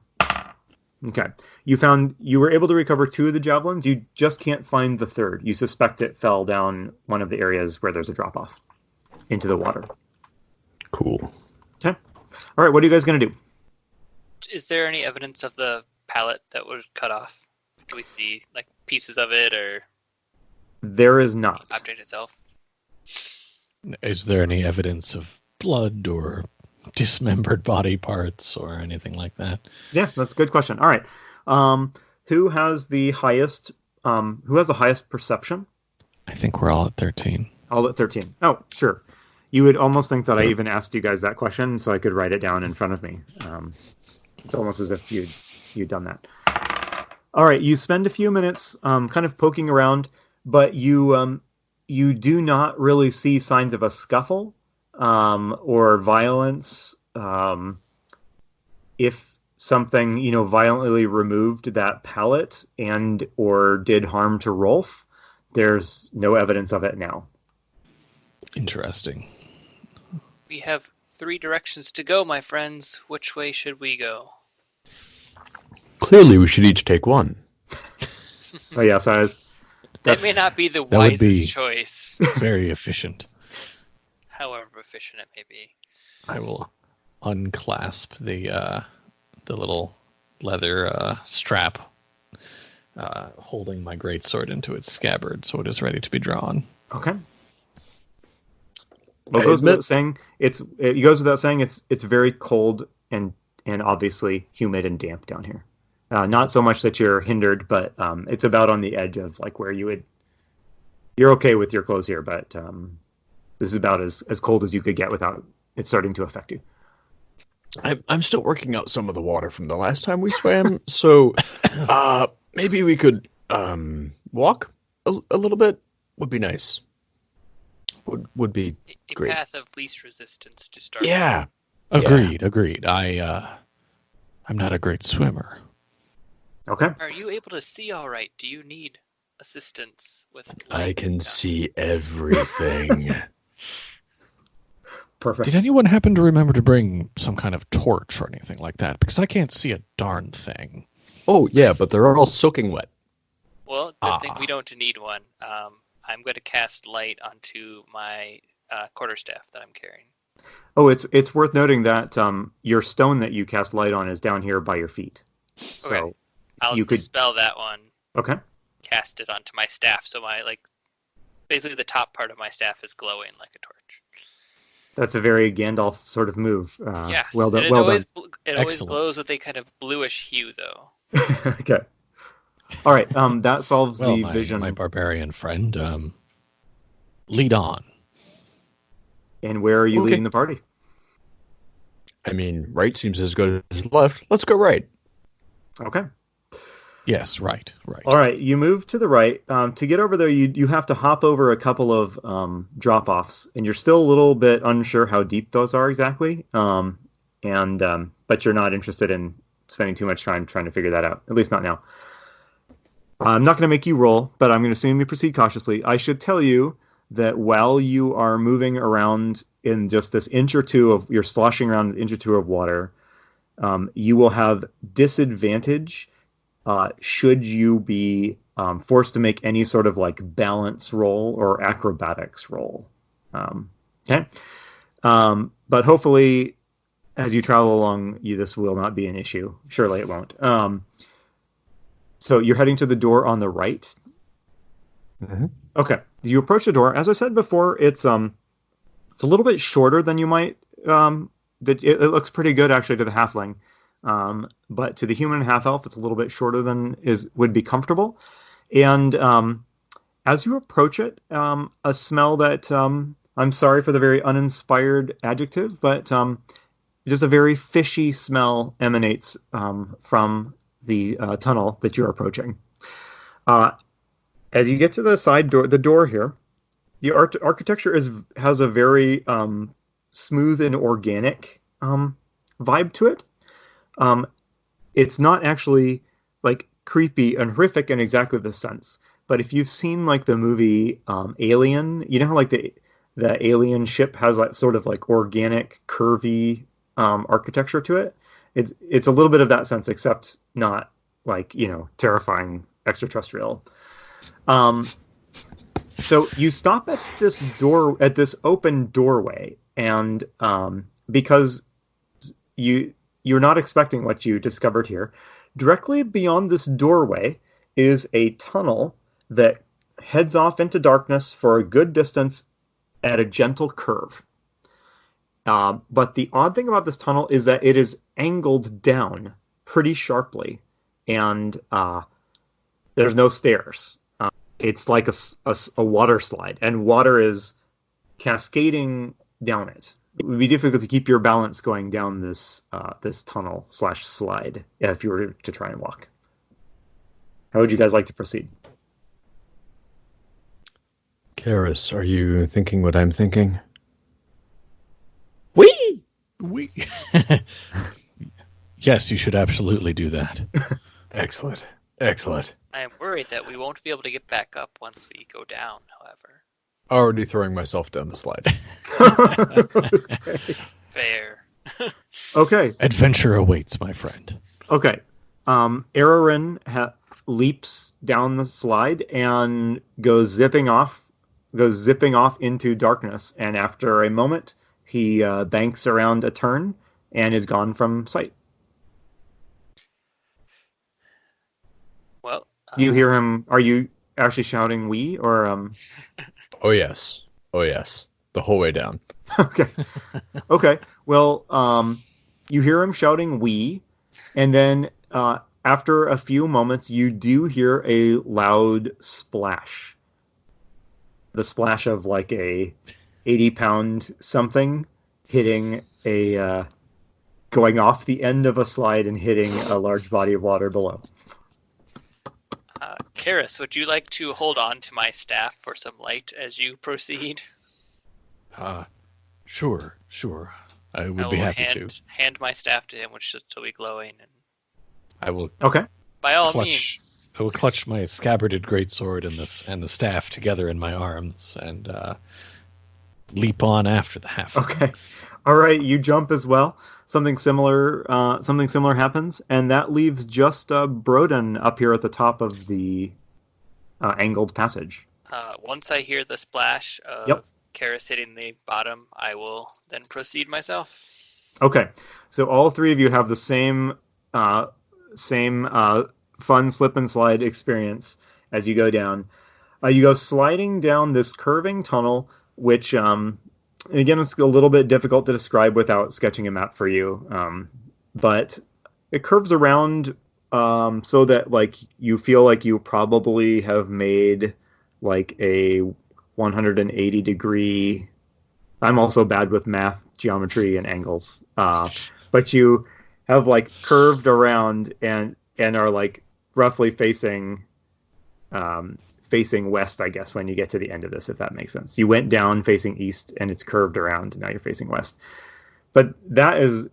Okay. You were able to recover 2 of the javelins. You just can't find the third. You suspect it fell down one of the areas where there's a drop off into the water. Cool. Okay. All right. What are you guys going to do? Is there any evidence of the pallet that was cut off? Do we see like pieces of it or There is not. the object itself? Is there any evidence of blood or dismembered body parts or anything like that? Yeah, that's a good question. All right. Who has the highest? Who has the highest perception? I think we're all at 13. All at 13. Oh, sure. You would almost think that I even asked you guys that question, so I could write it down in front of me. It's almost as if you'd done that. All right. You spend a few minutes, kind of poking around, but you do not really see signs of a scuffle, or violence. If something, violently removed that pallet and or did harm to Rolf, there's no evidence of it now. Interesting. We have 3 directions to go, my friends. Which way should we go? Clearly, we should each take one. Oh, yes, That may not be the That would wisest be- choice, Very efficient. however efficient it may be. I will unclasp the little leather strap holding my greatsword into its scabbard, so it is ready to be drawn. Okay. Well, it goes without saying it's very cold and obviously humid and damp down here. Not so much that you're hindered, but it's about on the edge of like where you're okay with your clothes here, but this is about as cold as you could get without it starting to affect you. I'm still working out some of the water from the last time we swam, so maybe we could walk a little bit. Would be nice. Would be A great. path of least resistance to start. Yeah. Agreed. I'm not a great swimmer. Okay. Are you able to see all right? Do you need assistance with I light can stuff? see everything. Perfect. Did anyone happen to remember to bring some kind of torch or anything like that? Because I can't see a darn thing. Oh, yeah, but they're all soaking wet. Well, good thing we don't need one. I'm going to cast light onto my quarterstaff that I'm carrying. Oh, it's worth noting that your stone that you cast light on is down here by your feet. So Okay. I'll you could. dispel that one, Okay. cast it onto my staff, so basically the top part of my staff is glowing like a torch. That's a very Gandalf sort of move. Yes. Well done. And Well done. it always Excellent. glows with a kind of bluish hue, though. Okay. All right. That solves Well, the my, vision. my barbarian friend, lead on. And where are you Okay. leading the party? I mean, right seems as good as left. Let's go right. Okay. Yes, right. All right. You move to the right. To get over there, you have to hop over a couple of drop-offs, and you're still a little bit unsure how deep those are exactly. But you're not interested in spending too much time trying to figure that out. At least not now. I'm not going to make you roll, but I'm going to assume you proceed cautiously. I should tell you that while you are moving around in just this inch or two of, you're sloshing around an inch or two of water, you will have disadvantage should you be forced to make any sort of like balance roll or acrobatics roll. Okay. But hopefully as you travel along, this will not be an issue. Surely it won't. So you're heading to the door on the right. Mm-hmm. Okay. You approach the door. As I said before, it's a little bit shorter than you might. It looks pretty good actually to the halfling, but to the human and half elf, it's a little bit shorter than would be comfortable. And as you approach it, a smell that I'm sorry for the very uninspired adjective, but just a very fishy smell emanates from the tunnel that you're approaching. As you get to the side door, the door here, the architecture has a very smooth and organic vibe to it. It's not actually like creepy and horrific in exactly this sense, but if you've seen like the movie Alien, you know how like the alien ship has like sort of like organic, curvy architecture to it. It's a little bit of that sense, except not like, you know, terrifying extraterrestrial. So you stop at this open doorway, and because you're not expecting what you discovered here, directly beyond this doorway is a tunnel that heads off into darkness for a good distance at a gentle curve. But the odd thing about this tunnel is that it is angled down pretty sharply, and there's no stairs. It's like a water slide, and water is cascading down it. It would be difficult to keep your balance going down this tunnel / slide if you were to try and walk. How would you guys like to proceed? Karis, are you thinking what I'm thinking? We. Yes, you should absolutely do that. Excellent. I am worried that we won't be able to get back up once we go down, however. Already throwing myself down the slide. Okay. Fair. Okay. Adventure awaits, my friend. Okay. Ararin leaps down the slide and goes zipping off into darkness. And after a moment, he banks around a turn and is gone from sight. Well, You hear him. Are you actually shouting "we" or Oh yes. The whole way down. Okay. Okay. Well, you hear him shouting "we," and then after a few moments, you do hear a loud splash. The splash of like a 80-pound something hitting going off the end of a slide and hitting a large body of water below. Karis, would you like to hold on to my staff for some light as you proceed? Sure. I would be happy to. Hand my staff to him, which should still be glowing. And I will. Okay. by all means. I will clutch my scabbarded greatsword and the staff together in my arms and leap on after the half. Okay. All right. You jump as well. Something similar happens, and that leaves just Broden up here at the top of the angled passage. Once I hear the splash of Karis hitting the bottom, I will then proceed myself. Okay, so all three of you have the same fun slip and slide experience as you go down. You go sliding down this curving tunnel, which again, it's a little bit difficult to describe without sketching a map for you. But it curves around so that like you feel like you probably have made like a 180 degree. I'm also bad with math, geometry, and angles. But you have like curved around and are like roughly facing west, I guess, when you get to the end of this, if that makes sense. You went down facing east and it's curved around, and now you're facing west. But that is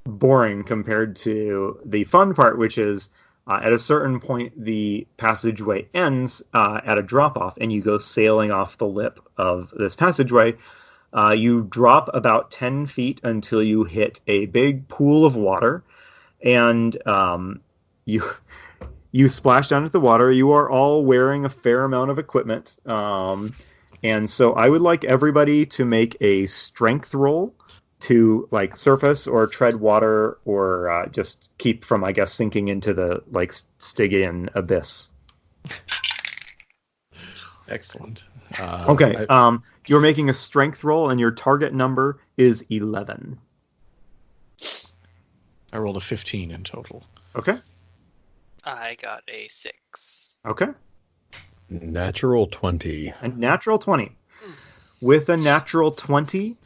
boring compared to the fun part, which is at a certain point, the passageway ends at a drop-off, and you go sailing off the lip of this passageway. You drop about 10 feet until you hit a big pool of water, and you splash down into the water. You are all wearing a fair amount of equipment. And so I would like everybody to make a strength roll to like surface or tread water or just keep from, I guess, sinking into the like Stygian abyss. Excellent. Okay. You're making a strength roll and your target number is 11. I rolled a 15 in total. Okay. I got a 6. Okay. Natural 20. A natural 20. With a natural 20,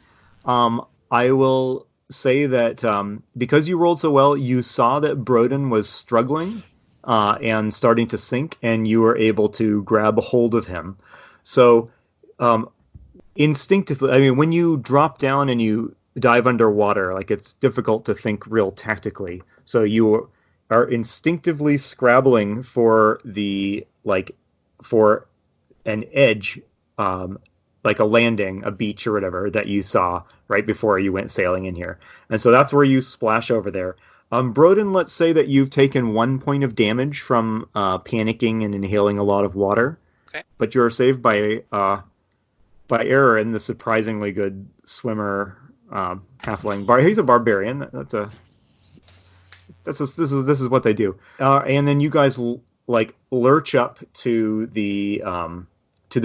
I will say that because you rolled so well, you saw that Broden was struggling and starting to sink, and you were able to grab a hold of him. So instinctively, I mean, when you drop down and you dive underwater, like it's difficult to think real tactically. So you are instinctively scrabbling for the like for an edge, like a landing, a beach or whatever that you saw right before you went sailing in here. And so that's where you splash over there. Broden, let's say that you've taken 1 point of damage from panicking and inhaling a lot of water. Okay. But you're saved by Aaron, the surprisingly good swimmer, halfling. He's a barbarian. This is what they do. And then you guys like lurch up to the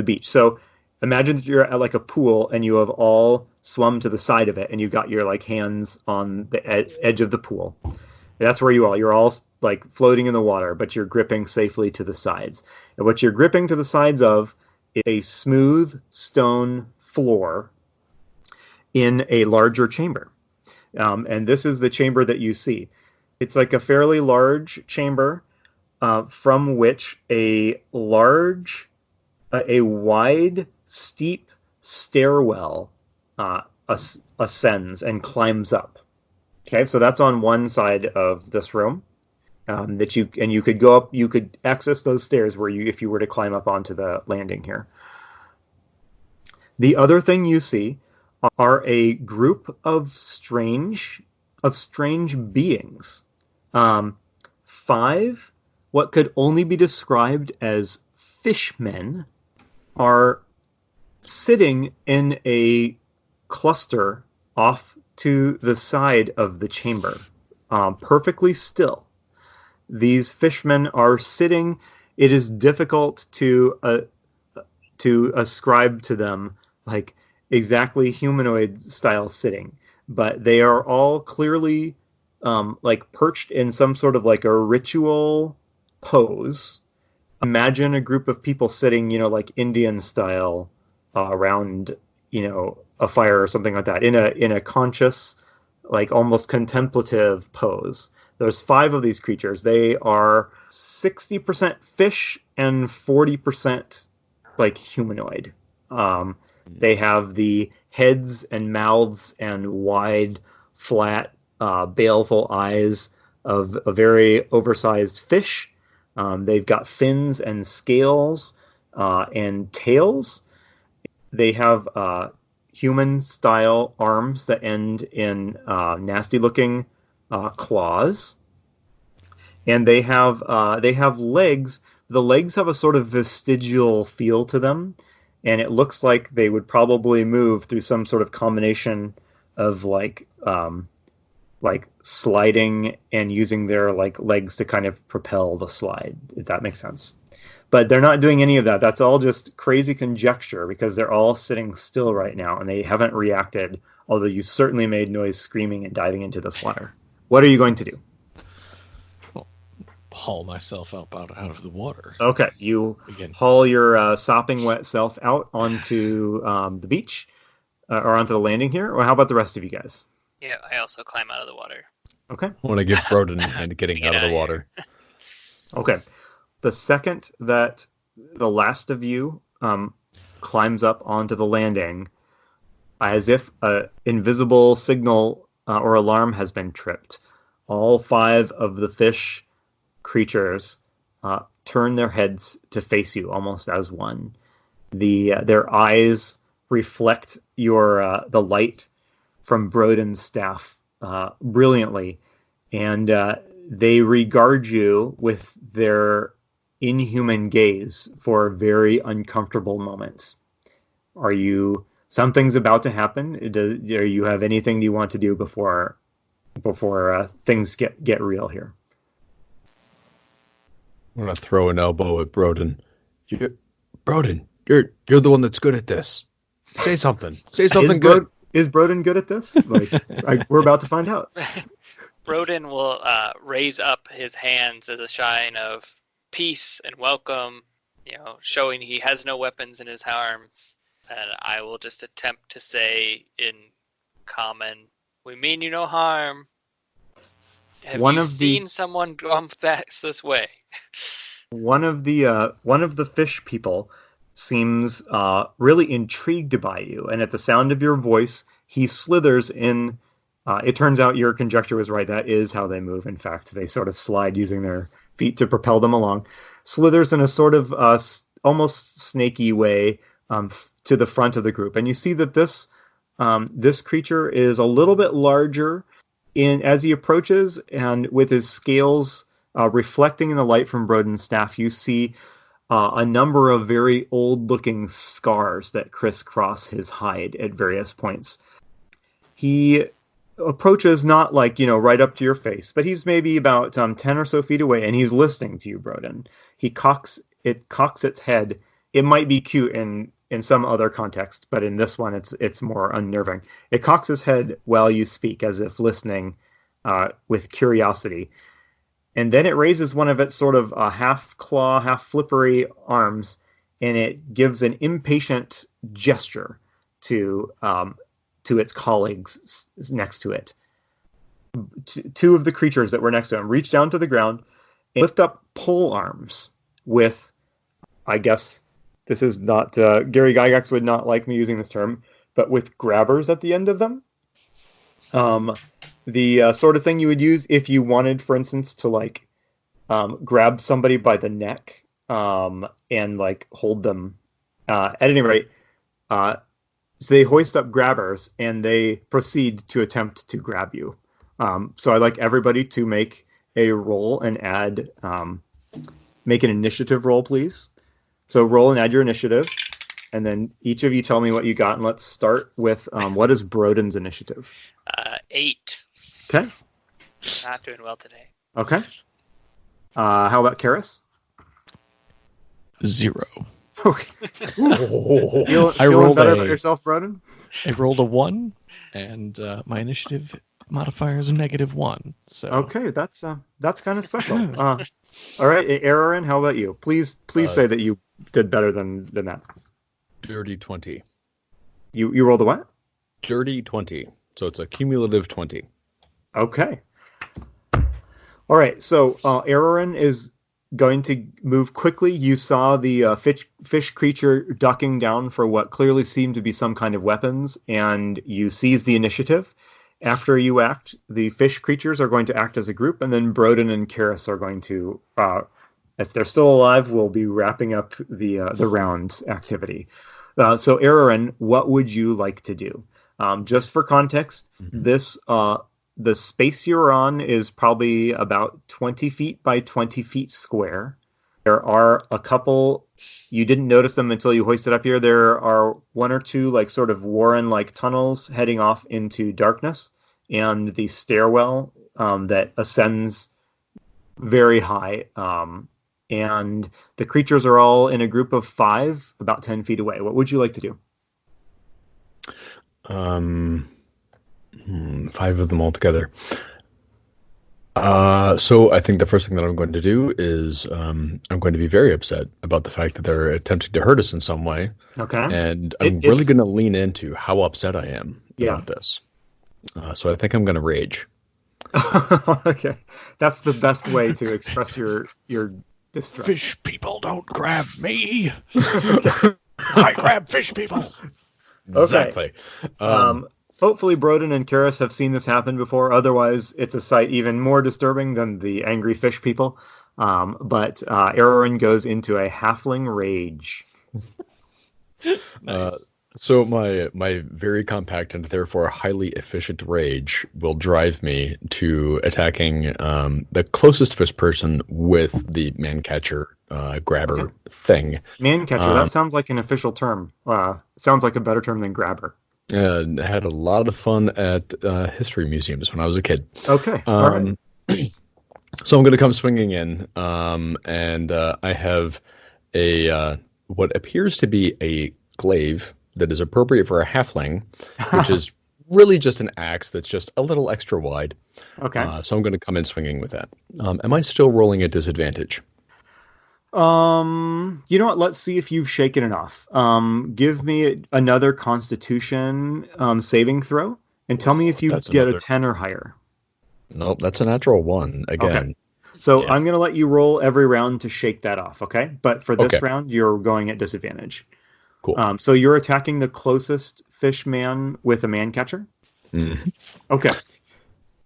beach. So imagine that you're at like a pool and you have all swum to the side of it, and you've got your like hands on the edge of the pool. That's where you're all like floating in the water, but you're gripping safely to the sides. And what you're gripping to the sides of is a smooth stone floor in a larger chamber. And this is the chamber that you see. It's like a fairly large chamber from which a wide, steep stairwell ascends and climbs up. Okay, so that's on one side of this room. You could go up. You could access those stairs if you were to climb up onto the landing here. The other thing you see are a group of strange beings. 5, what could only be described as fishmen, are sitting in a cluster off to the side of the chamber, perfectly still. These fishmen are sitting. It is difficult to ascribe to them like exactly humanoid style sitting, but they are all clearly like perched in some sort of like a ritual pose. Imagine a group of people sitting, like Indian style around, a fire or something like that in a conscious, like almost contemplative pose. There's 5 of these creatures. They are 60% fish and 40% like humanoid. They have the heads and mouths and wide, flat, baleful eyes of a very oversized fish. They've got fins and scales and tails. They have human-style arms that end in nasty-looking claws, and they have legs. The legs have a sort of vestigial feel to them, and it looks like they would probably move through some sort of combination of like sliding and using their like legs to kind of propel the slide, if that makes sense. But they're not doing any of that. That's all just crazy conjecture because they're all sitting still right now and they haven't reacted, although you certainly made noise screaming and diving into this water. What are you going to do? Well, haul myself up out of the water. Okay, you haul your sopping wet self out onto the beach or onto the landing here. Or how about the rest of you guys? Yeah, I also climb out of the water. Okay. I want to give Broden and getting out of the water. Okay. The second that the last of you climbs up onto the landing, as if an invisible signal or alarm has been tripped, all 5 of the fish creatures turn their heads to face you almost as one. Their eyes reflect the light from Broden's staff brilliantly, and they regard you with their inhuman gaze for very uncomfortable moments. Something's about to happen? Do you have anything you want to do before things get real here? I'm gonna throw an elbow at Broden. Broden, you're the one that's good at this. Say something. Say something good. Is Broden good at this? We're about to find out. Broden will raise up his hands as a sign of peace and welcome, showing he has no weapons in his arms. And I will just attempt to say in common, "We mean you no harm. Have you seen someone come this way?" One of the fish people seems really intrigued by you, and at the sound of your voice, he slithers in. It turns out your conjecture was right. That is how they move. In fact, they sort of slide using their feet to propel them along. Slithers in a sort of almost snaky way to the front of the group, and you see that this creature is a little bit larger as he approaches, and with his scales reflecting in the light from Broden's staff, you see a number of very old-looking scars that crisscross his hide at various points. He approaches not like, right up to your face, but he's maybe about 10 or so feet away, and he's listening to you, Broden. He cocks its head. It might be cute in some other context, but in this one, it's more unnerving. It cocks his head while you speak, as if listening with curiosity. And then it raises one of its sort of half claw, half flippery arms, and it gives an impatient gesture to its colleagues next to it. Two of the creatures that were next to him reach down to the ground and lift up pole arms with, I guess this is not, Gary Gygax would not like me using this term, but with grabbers at the end of them. The sort of thing you would use if you wanted, for instance, to grab somebody by the neck and hold them. At any rate, so they hoist up grabbers and they proceed to attempt to grab you. So I'd like everybody to make a roll and make an initiative roll, please. So roll and add your initiative, and then each of you tell me what you got, and let's start with what is Broden's initiative? 8. Okay. Not doing well today. Okay. How about Karis? 0. Okay. Feeling rolled better about yourself, Broden? I rolled a 1, and my initiative modifier is a -1. So okay, that's kind of special. All right, Aaron, how about you? Please say that you did better than that. Dirty 20. You rolled a what? Dirty 20. So it's a cumulative 20. Okay. All right, so Aaron is going to move quickly. You saw the fish creature ducking down for what clearly seemed to be some kind of weapons, and you seize the initiative. After you act, the fish creatures are going to act as a group, and then Broden and Karis are going to, if they're still alive, we'll be wrapping up the rounds activity. So Aaron, what would you like to do? Just for context, this the space you're on is probably about 20 feet by 20 feet square. There are a couple, you didn't notice them until you hoisted up here. There are one or two sort of Warren-like tunnels heading off into darkness, and the stairwell that ascends very high. And the creatures are all in a group of 5, about 10 feet away. What would you like to do? 5 of them all together. So I think the first thing that I'm going to do is I'm going to be very upset about the fact that they're attempting to hurt us in some way. Okay. And I'm really going to lean into how upset I am about this. So I think I'm going to rage. Okay. That's the best way to express your distress. Fish people don't grab me. I grab fish people. Exactly. Okay. Hopefully Broden and Karis have seen this happen before. Otherwise, it's a sight even more disturbing than the angry fish people. But Aaron goes into a halfling rage. Nice. So my very compact and therefore highly efficient rage will drive me to attacking the closest fish person with the man-catcher grabber thing. Man-catcher, that sounds like an official term. Sounds like a better term than grabber. I had a lot of fun at history museums when I was a kid. Okay, all right. So I'm going to come swinging in, and I have a what appears to be a glaive that is appropriate for a halfling, which is really just an axe that's just a little extra wide. Okay. So I'm going to come in swinging with that. Am I still rolling at disadvantage? You know what? Let's see if you've shaken it off. Give me another Constitution saving throw, and tell me if you get a 10 or higher. Nope, that's a natural 1 again. Okay. So I'm going to let you roll every round to shake that off, okay? But for this round, you're going at disadvantage. Cool. So you're attacking the closest fish man with a man catcher? Mm-hmm. Okay.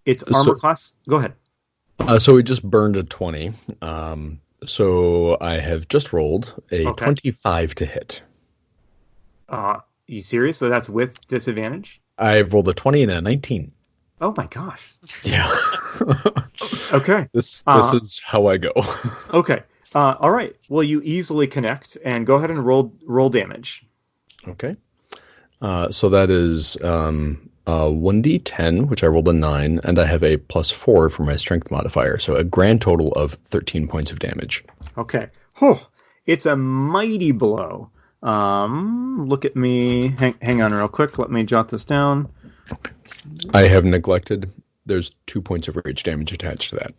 It's armor class. Go ahead. So we just burned a 20. So I have just rolled a Okay. 25 to hit. You serious? So that's with disadvantage? I've rolled a 20 and a 19. Oh my gosh. Yeah. Okay. This Uh, is how I go. okay. All right. Well, you easily connect, and go ahead and roll damage. Okay. So that is 1d10, which I rolled a 9, and I have a +4 for my strength modifier. So a grand total of 13 points of damage. Okay. Whew. It's a mighty blow. Look at me. Hang on real quick. Let me jot this down. I have neglected. There's 2 points of rage damage attached to that.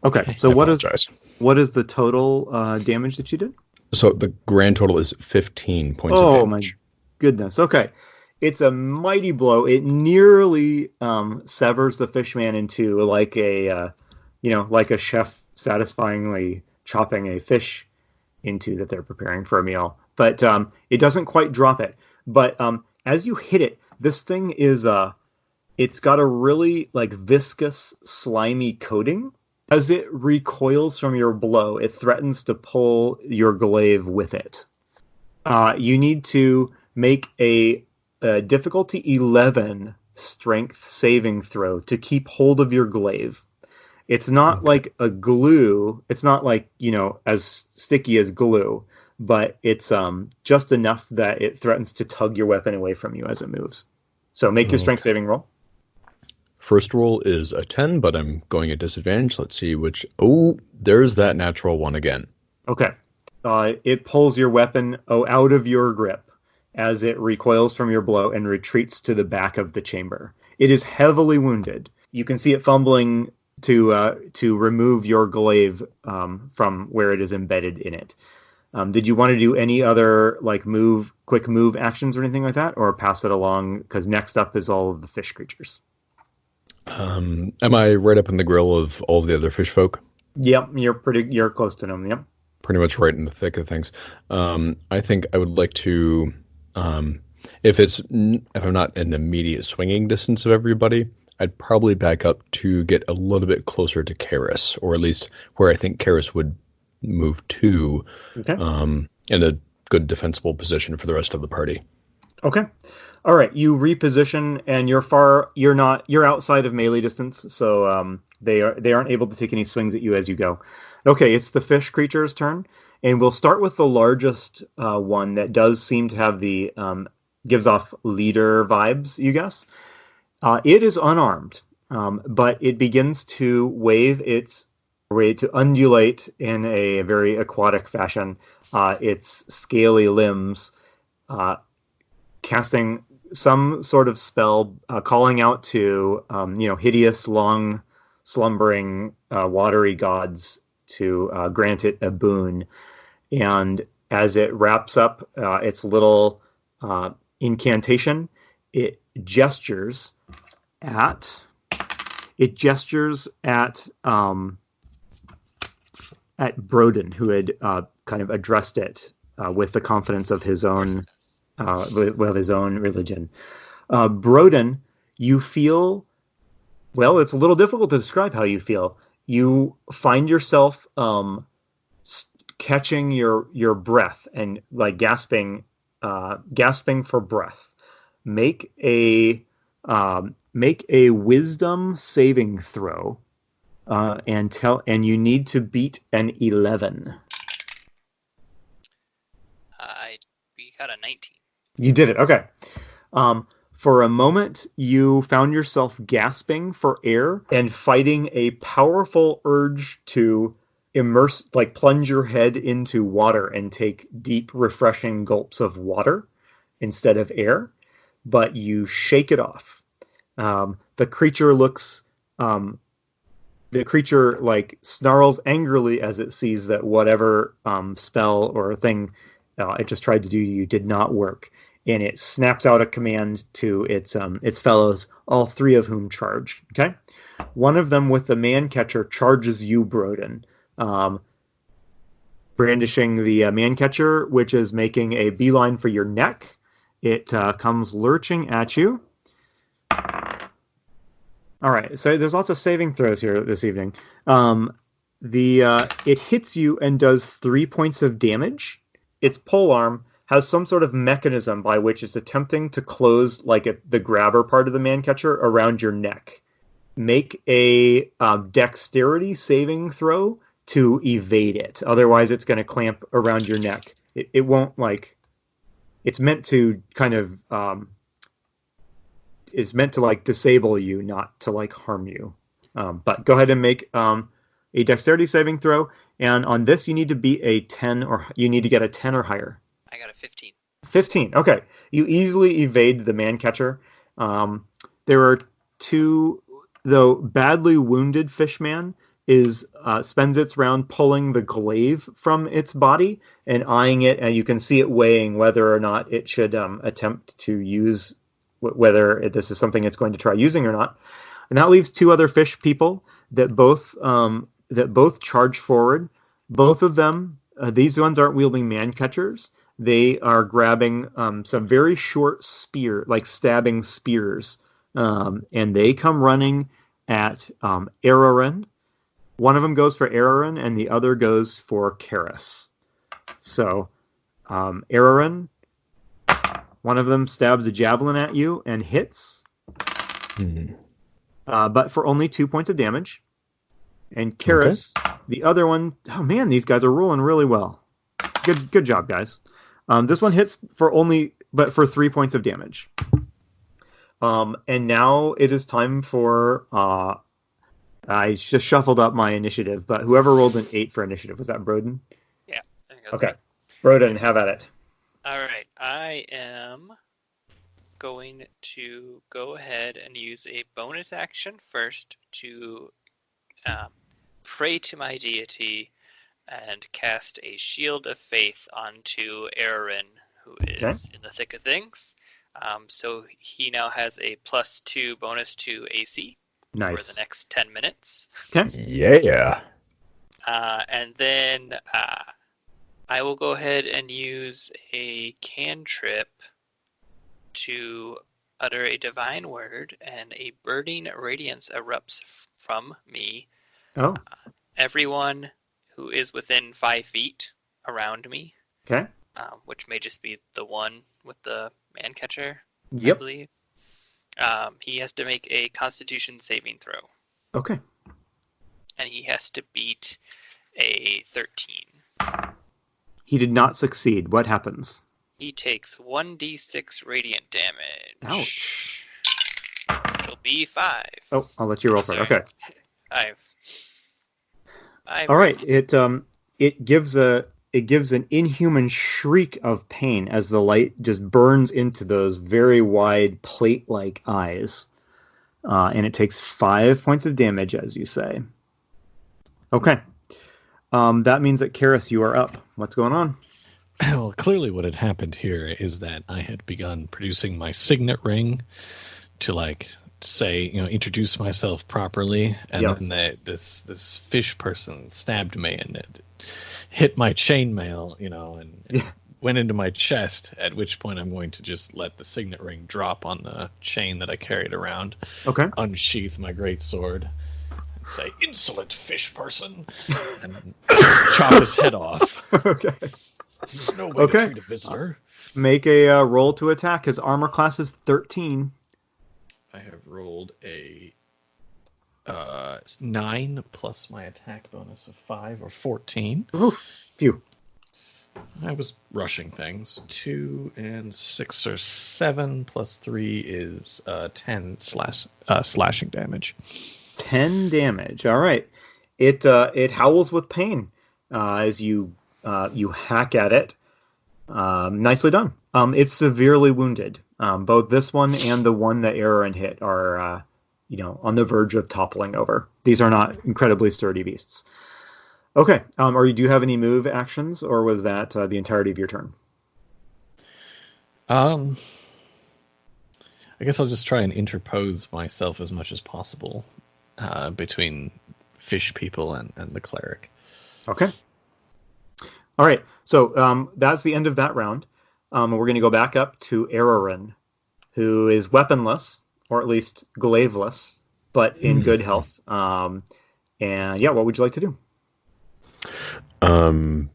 Okay. So I apologize. what is the total damage that you did? So the grand total is 15 points of Oh my damage. goodness. Okay. It's a mighty blow. It nearly severs the fishman in two, like like a chef satisfyingly chopping a fish into that they're preparing for a meal. But it doesn't quite drop it. But as you hit it, this thing is it's got a really like viscous, slimy coating. As it recoils from your blow, it threatens to pull your glaive with it. You need to make a difficulty 11 strength saving throw to keep hold of your glaive. It's not like a glue. It's not like, as sticky as glue, but it's just enough that it threatens to tug your weapon away from you as it moves. So make your strength saving roll. First roll is a 10, but I'm going at disadvantage. Let's see which... Oh, there's that natural one again. Okay. It pulls your weapon out of your grip as it recoils from your blow and retreats to the back of the chamber. It is heavily wounded. You can see it fumbling to remove your glaive from where it is embedded in it. Did you want to do any other quick move actions or anything like that, or pass it along? Because next up is all of the fish creatures. Am I right up in the grill of all the other fish folk? Yep, you're close to them. Yep. Pretty much right in the thick of things. I think I would like to, if I'm not in immediate swinging distance of everybody, I'd probably back up to get a little bit closer to Karis, or at least where I think Karis would move to, Okay. in a good defensible position for the rest of the party. Okay. All right. You reposition, and you're outside of melee distance, so they aren't able to take any swings at you as you go. Okay, it's the fish creature's turn, and we'll start with the largest one that does seem to have the gives off leader vibes, you guess. It is unarmed, but it begins to wave its way to undulate in a very aquatic fashion. Its scaly limbs, casting some sort of spell, calling out to hideous, long, slumbering, watery gods to grant it a boon. And as it wraps up its little incantation, it gestures at Broden, who had kind of addressed it with the confidence of his own his own religion. Broden, you feel, well, it's a little difficult to describe how you feel. You find yourself catching your breath and like gasping for breath. Make a wisdom saving throw, and you need to beat an 11. We got a 19. You did it. Okay. For a moment, you found yourself gasping for air and fighting a powerful urge to plunge your head into water and take deep, refreshing gulps of water instead of air, but you shake it off. The creature snarls angrily as it sees that whatever spell or thing it just tried to do to you did not work. And it snaps out a command to its fellows, all three of whom charge. Okay, one of them with the man catcher charges you, Broden, brandishing the man catcher, which is making a beeline for your neck. It comes lurching at you. All right, so there's lots of saving throws here this evening. It hits you and does 3 points of damage. Its polearm has some sort of mechanism by which it's attempting to close the grabber part of the man catcher around your neck. Make a dexterity saving throw to evade it. Otherwise, it's going to clamp around your neck. It won't It's meant to kind of is meant to disable you, not to harm you. But go ahead and make a dexterity saving throw. And on this, you need to beat a 10, or you need to get a 10 or higher. I got a 15. 15. Okay. You easily evade the man catcher. There are two, though badly wounded fishman spends its round pulling the glaive from its body and eyeing it, and you can see it weighing whether or not it should attempt to use, whether this is something it's going to try using or not. And that leaves two other fish people that both charge forward. Both of them, these ones aren't wielding man catchers. They are grabbing some very short stabbing spears, and they come running at Araran. One of them goes for Araran, and the other goes for Karis. So, Araran, one of them stabs a javelin at you and hits, but for only 2 points of damage. And Karis, the other one, oh man, these guys are rolling really well. Good job, guys. This one hits for 3 points of damage. And now it is time for... I just shuffled up my initiative, but whoever rolled an 8 for initiative, was that Broden? Yeah. I think that's Okay. right. Broden, have at it. All right. I am going to go ahead and use a bonus action first to pray to my deity and cast a shield of faith onto Araran, who is in the thick of things. So he now has a +2 bonus to AC. Nice. For the next 10 minutes. Okay. Yeah. And then I will go ahead and use a cantrip to utter a divine word, and a burning radiance erupts from me. Oh. Everyone who is within 5 feet around me. Okay. Which may just be the one with the man catcher, Yep. I believe. He has to make a Constitution saving throw. Okay. And he has to beat a 13. He did not succeed. What happens? He takes 1d6 radiant damage. Ouch. It'll be 5. Oh, I'll let you roll for it. Okay. All right. It gives an inhuman shriek of pain as the light just burns into those very wide plate-like eyes. And it takes 5 points of damage, as you say. Okay. That means that Karis, you are up. What's going on? Well, clearly what had happened here is that I had begun producing my signet ring to say, introduce myself properly, and then this fish person stabbed me and it hit my chainmail, and went into my chest, at which point I'm going to just let the signet ring drop on the chain that I carried around. Okay. Unsheath my great sword and say, "Insolent fish person," and chop his head off. Okay. There's no way to treat a visitor. Make a roll to attack. His armor class is 13. I have rolled a 9 plus my attack bonus of 5 or 14. Oof. Phew. I was rushing things. 2 and 6 or 7 plus 3 is 10 slashing damage. 10 damage. All right. It howls with pain as you hack at it. Nicely done. It's severely wounded. Both this one and the one that Aaron hit are on the verge of toppling over. These are not incredibly sturdy beasts. Okay. Do you have any move actions, or was that the entirety of your turn? I guess I'll just try and interpose myself as much as possible between fish people and the cleric. Okay. All right. So that's the end of that round. We're going to go back up to Araran, who is weaponless, or at least glaiveless, but in good health. And what would you like to do? Um,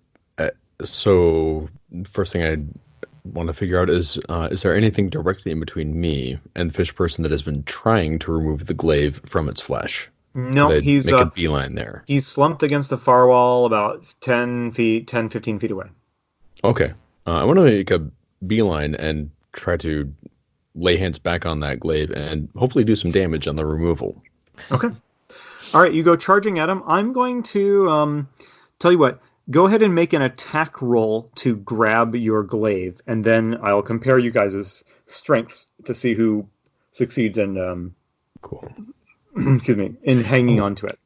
so first thing I want to figure out is there anything directly in between me and the fish person that has been trying to remove the glaive from its flesh? No, Could I make a beeline there? he's slumped against the far wall about 15 feet away. Okay. I want to make a beeline and try to lay hands back on that glaive and hopefully do some damage on the removal. Okay. All right, you go charging at him. I'm going to tell you what. Go ahead and make an attack roll to grab your glaive, and then I'll compare you guys' strengths to see who succeeds in Cool. excuse me, in hanging on to it.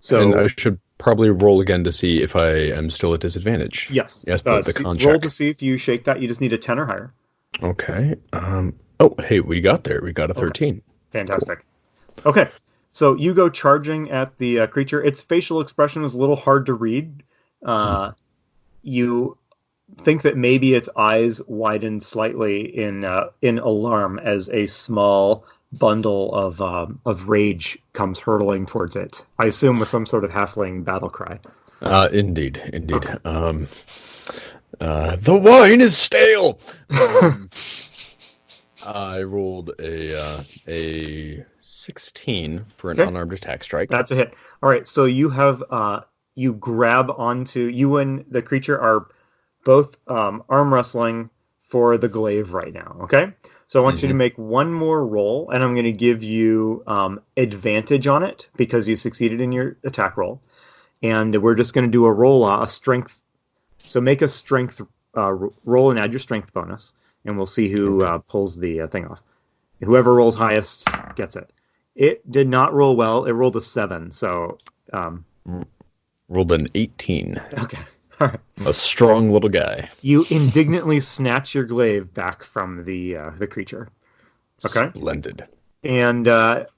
So And I should probably roll again to see if I am still at disadvantage. yes, Yes, the con roll check. to see if you shake that. You just need a 10 or higher. Okay. Oh, hey, we got there. We got a 13. Fantastic. Cool. Okay, so you go charging at the creature. Its facial expression is a little hard to read. You think that maybe its eyes widen slightly in alarm as a small bundle of rage comes hurtling towards it. I assume with some sort of halfling battle cry. Indeed. Okay. The wine is stale. I rolled a 16 for an unarmed attack strike. That's a hit. All right, so you have you grab onto, you and the creature are both arm wrestling for the glaive right now. Okay, so I want you to make one more roll, and I'm going to give you advantage on it because you succeeded in your attack roll, and we're just going to do a roll, a strength. So make a strength roll and add your strength bonus, and we'll see who pulls the thing off. Whoever rolls highest gets it. It did not roll well. It rolled a 7, so... Rolled an 18. Okay, all right. A strong little guy. You indignantly snatch your glaive back from the creature. Okay? Splendid. And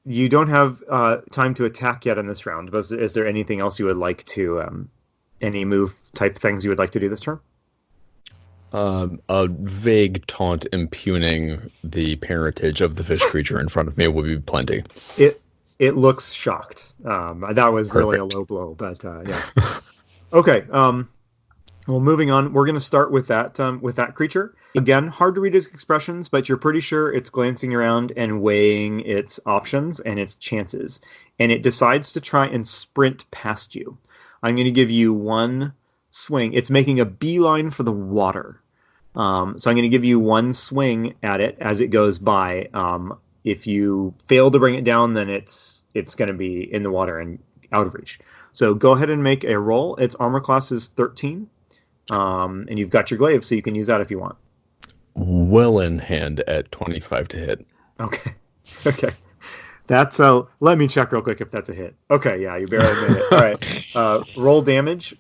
you don't have time to attack yet in this round, but is there anything else you would like to... any move-type things you would like to do this turn? A vague taunt impugning the parentage of the fish creature in front of me will be plenty. It looks shocked. That was really a low blow, but yeah. Okay. Well, moving on, we're going to start with that creature. Again, hard to read its expressions, but you're pretty sure it's glancing around and weighing its options and its chances. And it decides to try and sprint past you. I'm going to give you one swing. It's making a beeline for the water. So I'm going to give you one swing at it as it goes by. If you fail to bring it down, then it's going to be in the water and out of reach. So go ahead and make a roll. Its armor class is 13. And you've got your glaive, so you can use that if you want. Well in hand at 25 to hit. Okay. Okay. That's let me check real quick if that's a hit. Okay, yeah, you barely made it. All right. Roll damage.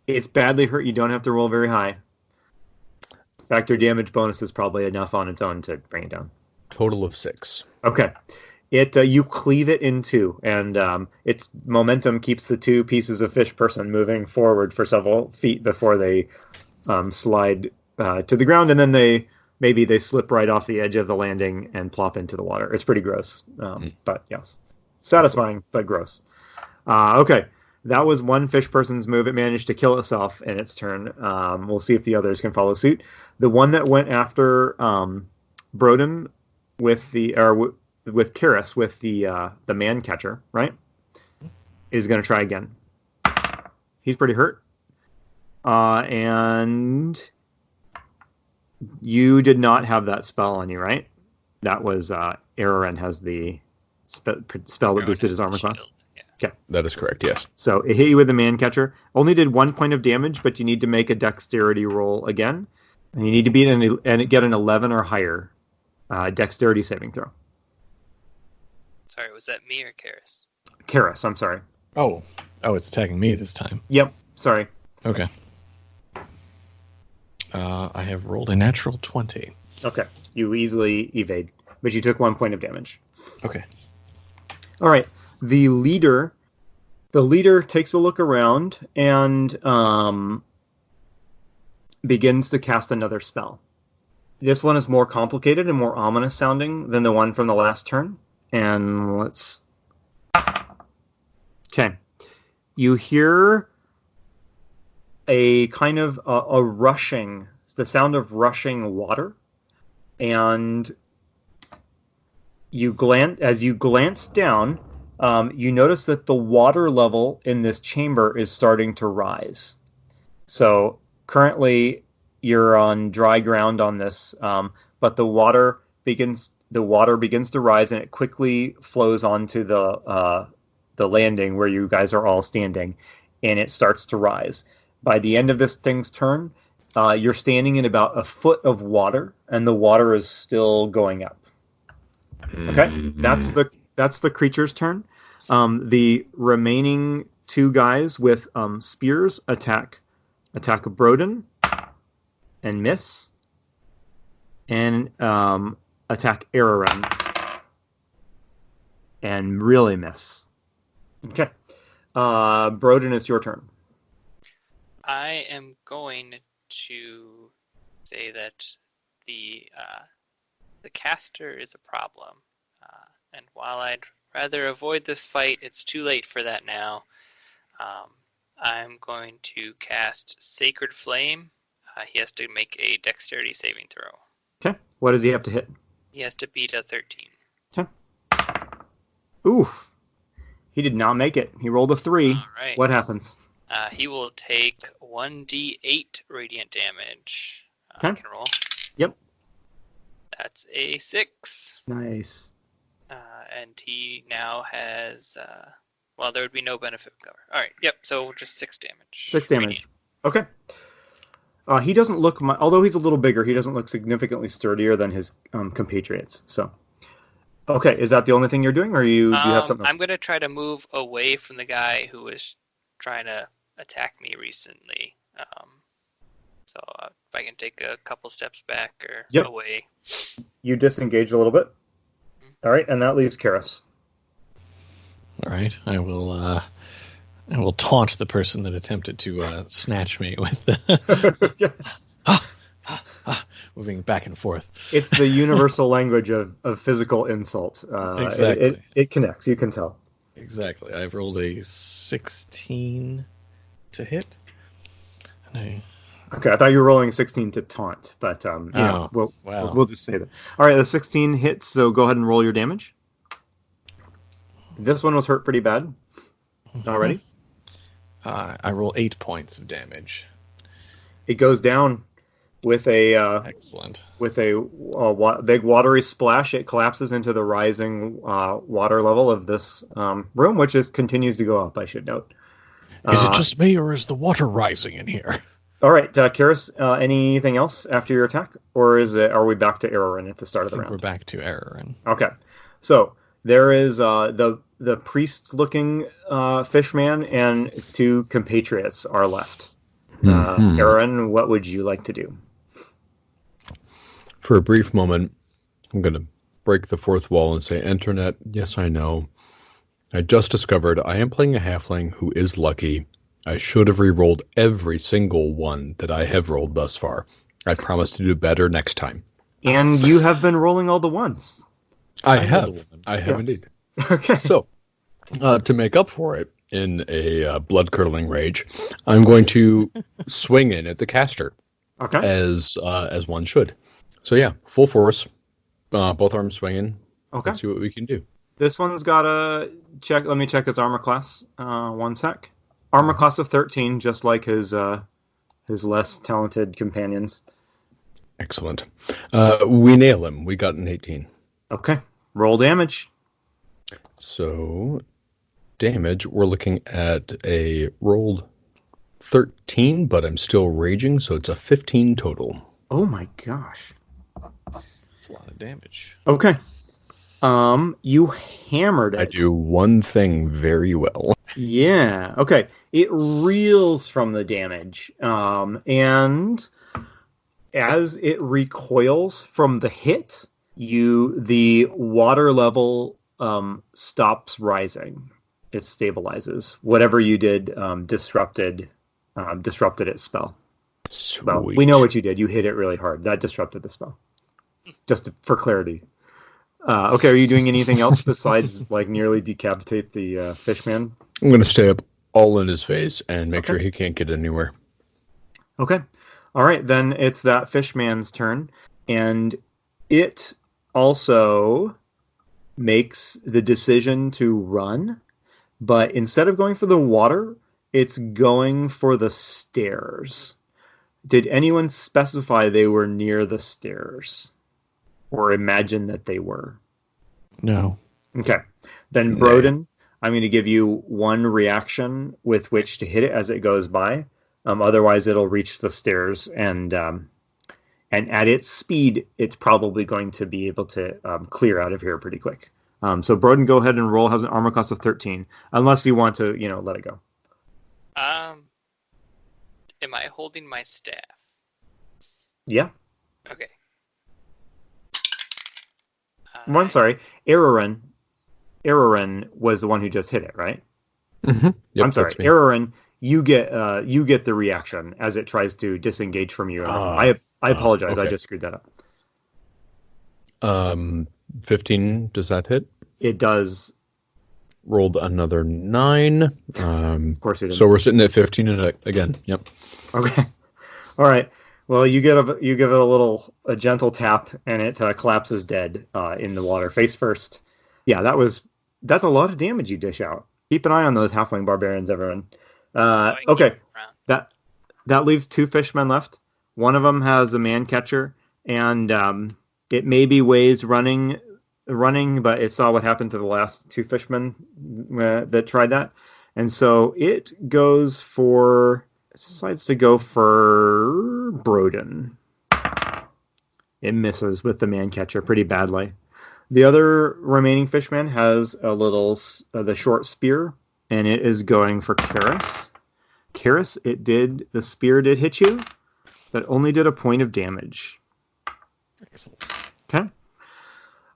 It's badly hurt. You don't have to roll very high. Factor damage bonus is probably enough on its own to bring it down. Total of 6. Okay. You cleave it in two, and its momentum keeps the two pieces of fish person moving forward for several feet before they slide to the ground, and then they slip right off the edge of the landing and plop into the water. It's pretty gross, but yes, satisfying but gross. Okay, that was one fish person's move. It managed to kill itself in its turn. We'll see if the others can follow suit. The one that went after Broden with Karis with the man catcher, right, is going to try again. He's pretty hurt, and you did not have that spell on you, right? That was Araran has the spell that boosted his armor class. Yeah. Okay, That is correct, yes. so it hit you with the man catcher. Only did 1 point of damage, but you need to make a dexterity roll again, and you need to beat and get an 11 or higher dexterity saving throw. Sorry, was that me or Karis? Karis, I'm sorry. Oh, it's attacking me this time. Yep, sorry. Okay. I have rolled a natural 20. Okay, you easily evade, but you took 1 point of damage. Okay. All right, the leader takes a look around and begins to cast another spell. This one is more complicated and more ominous sounding than the one from the last turn. And okay. You hear a kind of a rushing, the sound of rushing water, and as you glance down, you notice that the water level in this chamber is starting to rise. So currently you're on dry ground on this, but the water begins to rise, and it quickly flows onto the landing where you guys are all standing, and it starts to rise. By the end of this thing's turn, you're standing in about a foot of water, and the water is still going up. Okay, that's the creature's turn. The remaining two guys with spears attack Broden and miss, and attack Araran and really miss. Okay, Broden, it's your turn. I am going to say that the caster is a problem, and while I'd rather avoid this fight, it's too late for that now. I'm going to cast Sacred Flame. He has to make a Dexterity saving throw. Okay, what does he have to hit? He has to beat a 13. Okay. Oof. He did not make it. He rolled a 3. All right. What happens? He will take 1d8 radiant damage. Okay. I can roll. Yep. That's a 6. Nice. And he now has... well, there would be no benefit cover. All right. Yep. So just 6 damage. 6 damage. Radiant. Okay. He doesn't look... although he's a little bigger, he doesn't look significantly sturdier than his compatriots. So... Okay, is that the only thing you're doing, or do you have something else? I'm going to try to move away from the guy who was trying to attack me recently. So if I can take a couple steps back or away. You disengage a little bit. Mm-hmm. All right, and that leaves Karis. All right, I will taunt the person that attempted to snatch me with the moving back and forth. It's the universal language of physical insult. Exactly. It connects, you can tell. Exactly. I've rolled a 16 to hit. Okay, I thought you were rolling 16 to taunt, but we'll just say that. All right, the 16 hits, so go ahead and roll your damage. This one was hurt pretty bad already. I roll 8 points of damage. It goes down with a excellent. With a big watery splash. It collapses into the rising water level of this room, which continues to go up, I should note. Is it just me, or is the water rising in here? All right, Karis, anything else after your attack? Or are we back to Araran at the start of the round? We're back to Araran. Okay. So there is the priest-looking fishman and 2 compatriots are left. Araran, what would you like to do? For a brief moment, I'm going to break the fourth wall and say, Internet, yes, I know. I just discovered I am playing a halfling who is lucky. I should have re-rolled every single one that I have rolled thus far. I promise to do better next time. And you have been rolling all the ones. I have indeed. Okay. So, to make up for it, in a blood-curdling rage, I'm going to swing in at the caster. Okay. As one should. So yeah, full force, both arms swinging. Okay. Let's see what we can do. This one's got a check. Let me check his armor class. One sec. Armor class of 13, just like his less talented companions. Excellent. We nail him. We got an 18. Okay. Roll damage. So, damage, we're looking at a rolled 13, but I'm still raging, so it's a 15 total. Oh my gosh. That's a lot of damage. Okay. You hammered it. I do one thing very well. Yeah. Okay. It reels from the damage. And as it recoils from the hit, the water level stops rising. It stabilizes. Whatever you did disrupted its spell. Sweet. Well, we know what you did. You hit it really hard. That disrupted the spell. For clarity. Okay, are you doing anything else besides nearly decapitate the fishman? I'm going to stay up all in his face and make sure he can't get anywhere. Okay. All right, then it's that fishman's turn, and it also makes the decision to run, but instead of going for the water, it's going for the stairs. Did anyone specify they were near the stairs? Or imagine that they were? No. Okay. Then, Nah. Broden, I'm going to give you one reaction with which to hit it as it goes by. Otherwise, it'll reach the stairs, and at its speed, it's probably going to be able to clear out of here pretty quick. So, Broden, go ahead and roll. Has an armor class of 13, unless you want to, let it go. Am I holding my staff? Yeah. Okay. Well, I'm sorry. Araran was the one who just hit it, right? Mm-hmm. Yep, I'm sorry. that's me. Araran, you get the reaction as it tries to disengage from you. I apologize. okay. I just screwed that up. 15, does that hit? It does. Rolled another 9. Of course, it did. So we're sitting at 15 again. Yep. Okay. All right. Well, you give it a gentle tap, and it collapses dead in the water, face first. Yeah, that's a lot of damage you dish out. Keep an eye on those halfling barbarians, everyone. Okay. That leaves 2 fishmen left. One of them has a man catcher, and it maybe weighs running, but it saw what happened to the last 2 fishmen that tried that, and so it decides to go for Broden. It misses with the man catcher pretty badly. The other remaining fishman has the short spear, and it is going for Karis. Karis, the spear did hit you, but only did a point of damage. Excellent. Okay.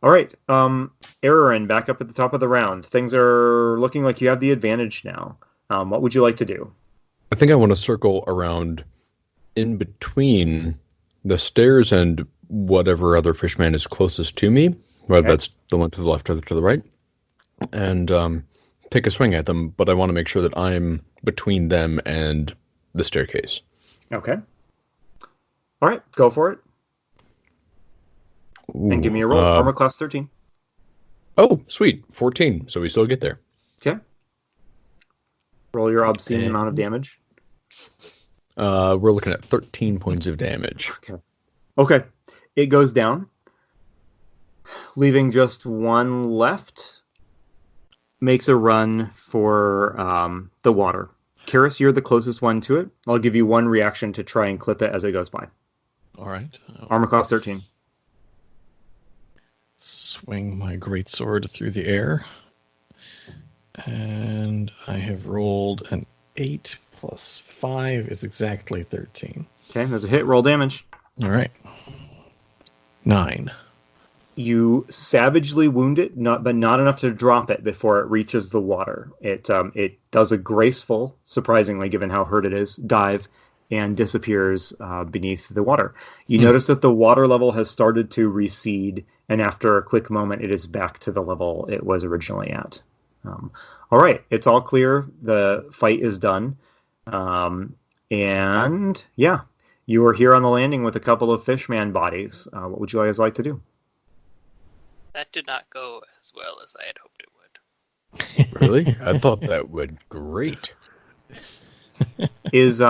All right. Araran, back up at the top of the round. Things are looking like you have the advantage now. What would you like to do? I think I want to circle around in between the stairs and whatever other fishman is closest to me, whether that's the one to the left or to the right, and take a swing at them, but I want to make sure that I'm between them and the staircase. Okay. All right, go for it. Ooh, And give me a roll. Armor class 13. Oh, sweet. 14, so we still get there. Okay. Roll your obscene amount of damage. We're looking at 13 points of damage. Okay. It goes down, leaving just one left. Makes a run for the water. Karis, you're the closest one to it. I'll give you one reaction to try and clip it as it goes by. All right. Armor class 13. Swing my greatsword through the air. And I have rolled an 8 plus 5 is exactly 13. Okay, there's a hit. Roll damage. All right. 9. You savagely wound it, but not enough to drop it before it reaches the water. It does a graceful, surprisingly given how hurt it is, dive and disappears beneath the water. You notice that the water level has started to recede, and after a quick moment, it is back to the level it was originally at. All right, it's all clear. The fight is done. And yeah, you are here on the landing with a couple of fishman bodies. What would you guys like to do? That did not go as well as I had hoped it would. Really? I thought that would great. Is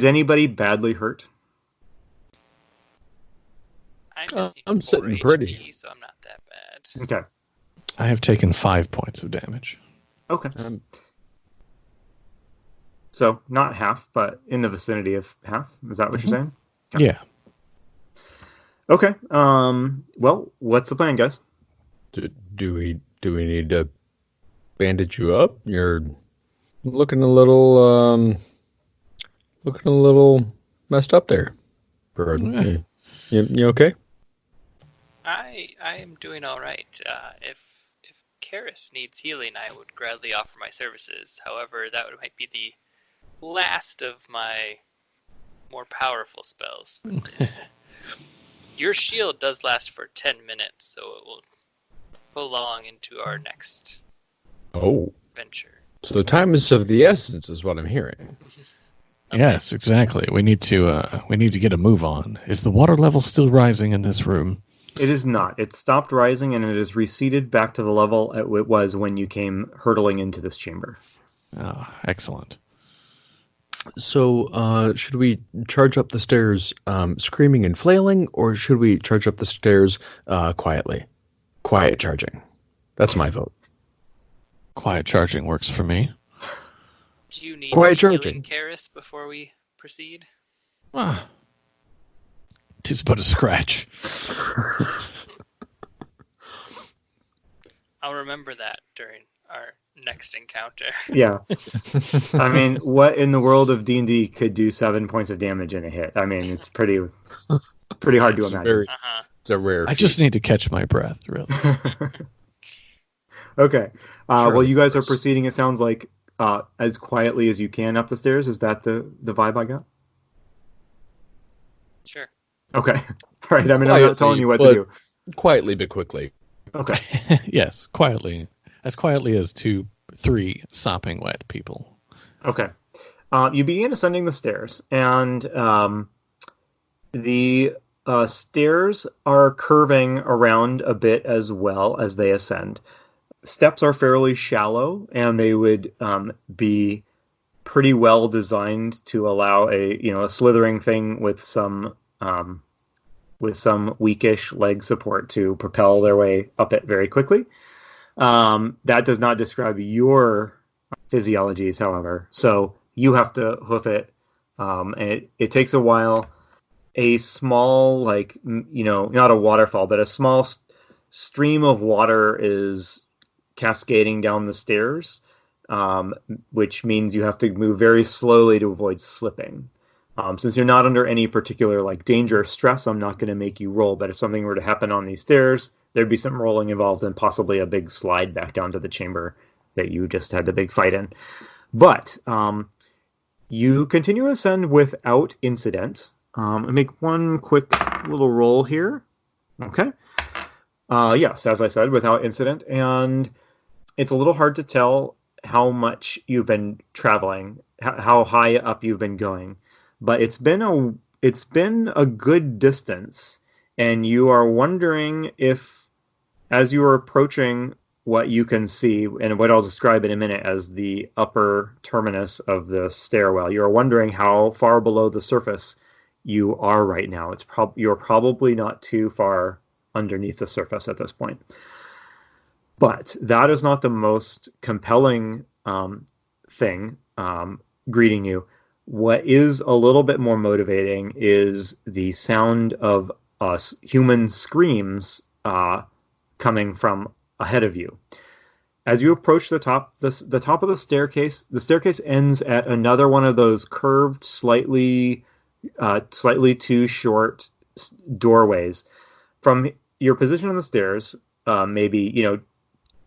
anybody badly hurt? I'm sitting pretty. HP, so I'm not that bad. Okay. I have taken 5 points of damage. Okay. So not half, but in the vicinity of half. Is that what you're saying? Okay. Yeah. Okay. Well, what's the plan, guys? Do we need to bandage you up? You're looking a little messed up there. Bird. You okay? I am doing all right. If Karis needs healing, I would gladly offer my services. However, that might be the last of my more powerful spells. Your shield does last for 10 minutes, so it will prolong into our next venture. So the time is of the essence, is what I'm hearing. Yes, exactly. We need to get a move on. Is the water level still rising in this room? It is not. It stopped rising and it is receded back to the level it was when you came hurtling into this chamber. Ah, excellent. So, should we charge up the stairs screaming and flailing, or should we charge up the stairs quietly? Quiet charging. That's my vote. Quiet charging works for me. Do you need Quiet any charging. healing, Karis, before we proceed? Ah, 'tis but a scratch. I'll remember that during our next encounter. Yeah. I mean, what in the world of D&D could do 7 points of damage in a hit? I mean, it's pretty hard to imagine. It's a rare. I just need to catch my breath, really. Okay. Well, Surely you guys are first. proceeding, it sounds like, as quietly as you can up the stairs. Is that the vibe I got? Sure. Okay. All right. I mean, I'm not telling you what to do. Quietly but quickly. Okay. Yes, quietly. As quietly as 3 sopping wet people. Okay. You begin ascending the stairs, and the stairs are curving around a bit as well as they ascend. Steps are fairly shallow, and they would be pretty well designed to allow a slithering thing with some weakish leg support to propel their way up it very quickly. That does not describe your physiologies, however. So you have to hoof it, and it takes a while. A small, not a waterfall, but a small stream of water is cascading down the stairs, which means you have to move very slowly to avoid slipping. Since you're not under any particular danger or stress, I'm not going to make you roll. But if something were to happen on these stairs, there'd be some rolling involved and possibly a big slide back down to the chamber that you just had the big fight in. But you continue to ascend without incident. Make one quick little roll here. Okay. Yes, as I said, without incident. And it's a little hard to tell how much you've been traveling, how high up you've been going. But it's been a good distance, and you are wondering if, as you are approaching what you can see, and what I'll describe in a minute as the upper terminus of the stairwell, you are wondering how far below the surface you are right now. You're probably not too far underneath the surface at this point. But that is not the most compelling thing greeting you. What is a little bit more motivating is the sound of human screams coming from ahead of you. As you approach the top of the staircase ends at another one of those curved, slightly too short doorways. From your position on the stairs, maybe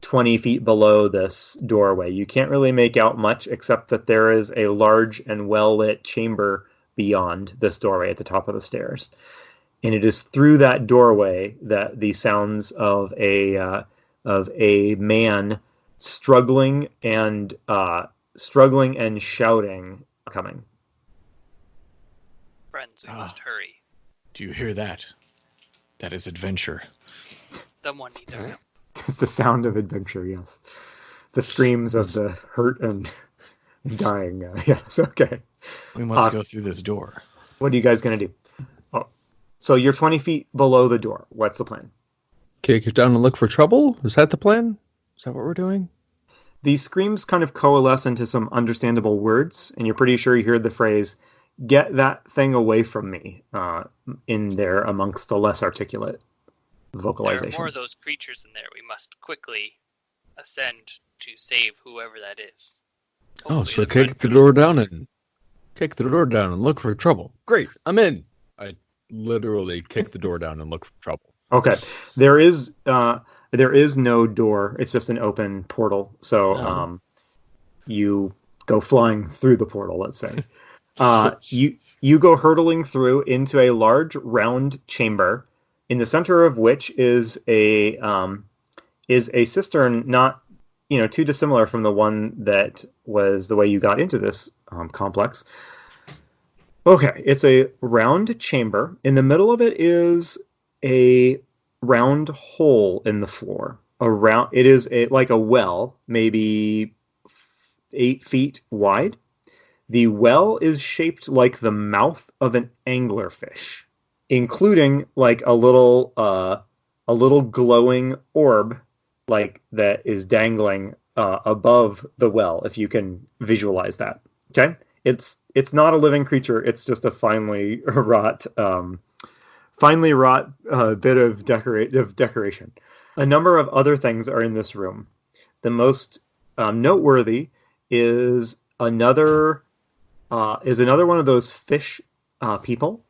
20 feet below this doorway, you can't really make out much except that there is a large and well-lit chamber beyond this doorway at the top of the stairs. And it is through that doorway that the sounds of a man struggling and shouting are coming. Friends, we must hurry. Do you hear that? That is adventure. Someone needs our help. It's the sound of adventure, yes. The screams of the hurt and dying. Yes, okay. We must go through this door. What are you guys going to do? Oh, so you're 20 feet below the door. What's the plan? Kick it down and look for trouble? Is that the plan? Is that what we're doing? These screams kind of coalesce into some understandable words, and you're pretty sure you heard the phrase, "Get that thing away from me," in there amongst the less articulate vocalizations. There are more of those creatures in there. We must quickly ascend to save whoever that is. Oh, so Hopefully kick the door down and look for trouble. Great, I'm in. I literally kick the door down and look for trouble. Okay, there is no door. It's just an open portal. So you go flying through the portal. Let's say you go hurtling through into a large round chamber, in the center of which is a cistern, not too dissimilar from the one that was the way you got into this complex. Okay, it's a round chamber. In the middle of it is a round hole in the floor. It is like a well, maybe 8 feet wide. The well is shaped like the mouth of an anglerfish, including like a little glowing orb like that is dangling above the well, if you can visualize that. Okay? It's not a living creature, it's just a finely wrought bit of decoration. A number of other things are in this room. The most noteworthy is another one of those fish people.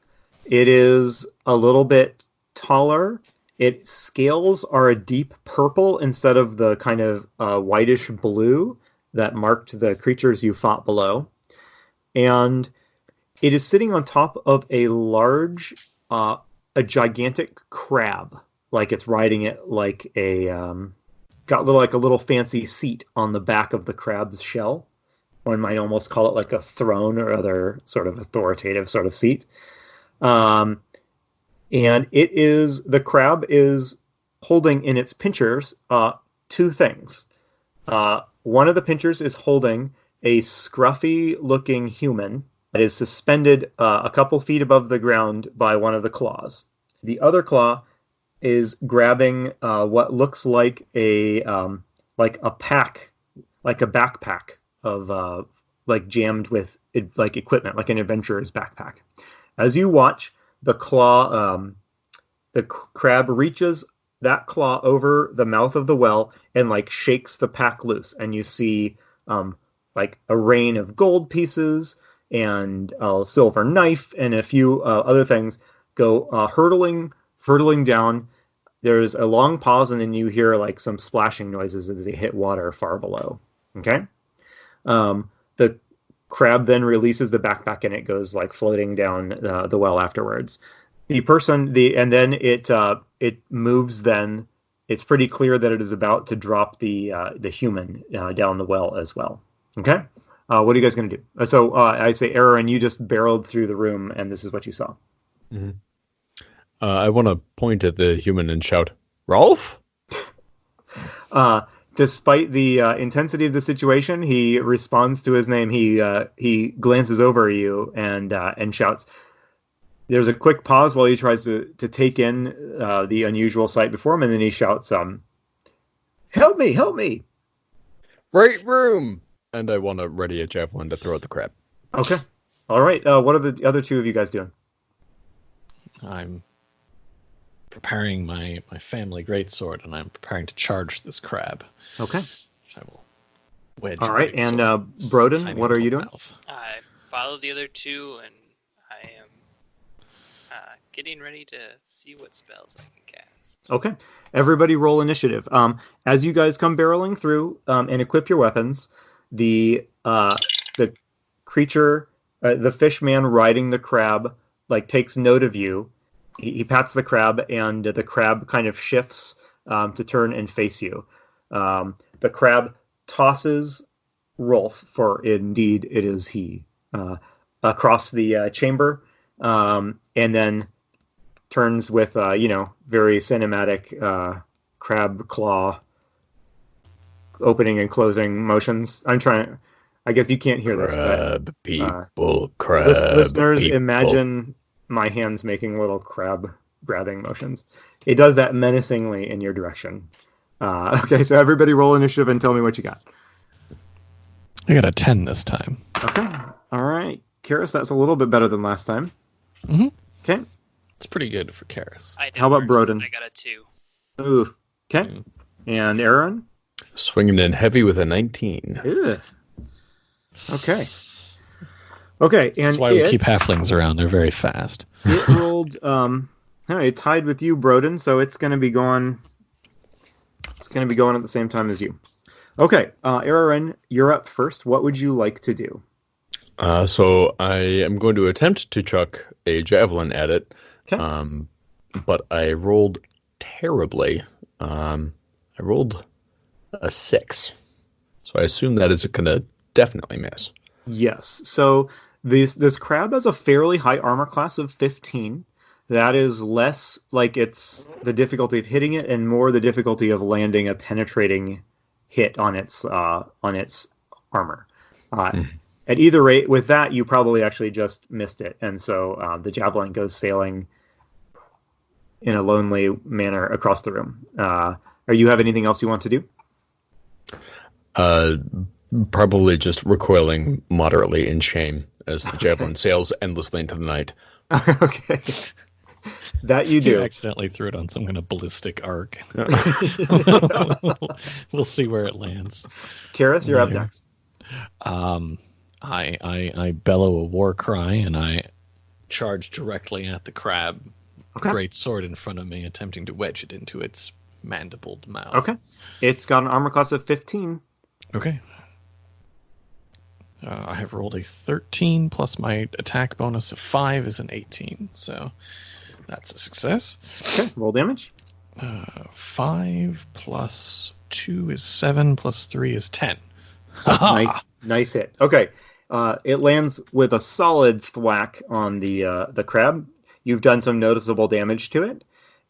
It is a little bit taller. Its scales are a deep purple instead of the kind of whitish blue that marked the creatures you fought below. And it is sitting on top of a gigantic crab, like it's riding it like like a little fancy seat on the back of the crab's shell. One might almost call it like a throne or other sort of authoritative sort of seat. And the crab is holding in its pinchers two things. One of the pinchers is holding a scruffy looking human that is suspended a couple feet above the ground by one of the claws. The other claw is grabbing what looks like a pack, like a backpack of like jammed with like equipment, like an adventurer's backpack. As you watch, the crab reaches that claw over the mouth of the well and like shakes the pack loose, and you see like a rain of gold pieces and a silver knife and a few other things go hurtling down. There's a long pause, and then you hear like some splashing noises as they hit water far below. Okay. The crab then releases the backpack and it goes like floating down the well afterwards. And then it moves. Then it's pretty clear that it is about to drop the human down the well as well. Okay. What are you guys going to do? So I say, Aaron, you just barreled through the room, and this is what you saw. Mm-hmm. I want to point at the human and shout, "Rolf!" Despite the intensity of the situation, he responds to his name. He glances over at you and shouts. There's a quick pause while he tries to take in the unusual sight before him, and then he shouts, "Help me! Help me!" Right room! And I want to ready a javelin to throw at the crab. Okay. All right. What are the other two of you guys doing? I'm preparing my family greatsword, and I'm preparing to charge this crab. Okay. Which I will wedge. All right. And Broden, what are you doing? Mouth. I follow the other two, and I am getting ready to see what spells I can cast. Okay. Everybody roll initiative. As you guys come barreling through and equip your weapons, the creature, the fish man riding the crab, like takes note of you. He pats the crab, and the crab kind of shifts to turn and face you. The crab tosses Rolf, for indeed it is he, across the chamber, and then turns with very cinematic crab claw opening and closing motions. I guess you can't hear this, crab people, listeners, people. Imagine my hands making little crab grabbing motions. It does that menacingly in your direction. Okay, so everybody roll initiative and tell me what you got. I got a 10 this time. Okay. All right. Karis, that's a little bit better than last time. Mm-hmm. Okay. It's pretty good for Karis. How about Broden? I got a 2. Ooh. Okay. And Aaron? Swinging in heavy with a 19. Ugh. Okay. Okay, and That's why we keep halflings around. They're very fast. It rolled. It tied with you, Broden. So it's going to be going. It's going to be going at the same time as you. Okay, Aaron, you're up first. What would you like to do? So I am going to attempt to chuck a javelin at it. Okay. But I rolled terribly. I rolled a 6. So I assume that is going to definitely miss. Yes. So This crab has a fairly high armor class of 15. That is less like it's the difficulty of hitting it and more the difficulty of landing a penetrating hit on its armor. At either rate, with that, you probably actually just missed it, and so the javelin goes sailing in a lonely manner across the room. Or you have anything else you want to do? Probably just recoiling moderately in shame as the javelin sails endlessly into the night. Okay. That you do. You accidentally threw it on some kind of ballistic arc. We'll see where it lands. Karis, you're up next. I bellow a war cry and I charge directly at the crab. Okay. Great sword in front of me, attempting to wedge it into its mandibled mouth. Okay. It's got an armor class of 15. Okay. I have rolled a 13 plus my attack bonus of 5 is an 18, so that's a success. Okay, roll damage. 5 plus 2 is 7 plus 3 is 10. Nice hit. Okay, it lands with a solid thwack on the crab. You've done some noticeable damage to it.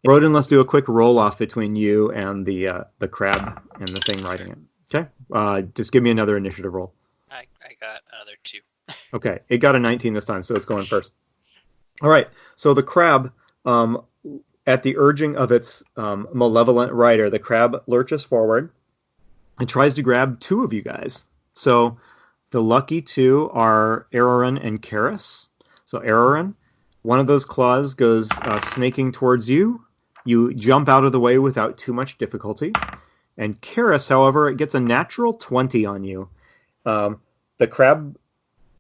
Rodin, let's do a quick roll-off between you and the crab and the thing riding it. Okay? Just give me another initiative roll. I got another 2. Okay, it got a 19 this time, so it's going first. All right, so the crab, at the urging of its malevolent rider, the crab lurches forward and tries to grab 2 of you guys. So the lucky 2 are Araran and Karis. So Araran, one of those claws goes snaking towards you. You jump out of the way without too much difficulty. And Karis, however, it gets a natural 20 on you. The crab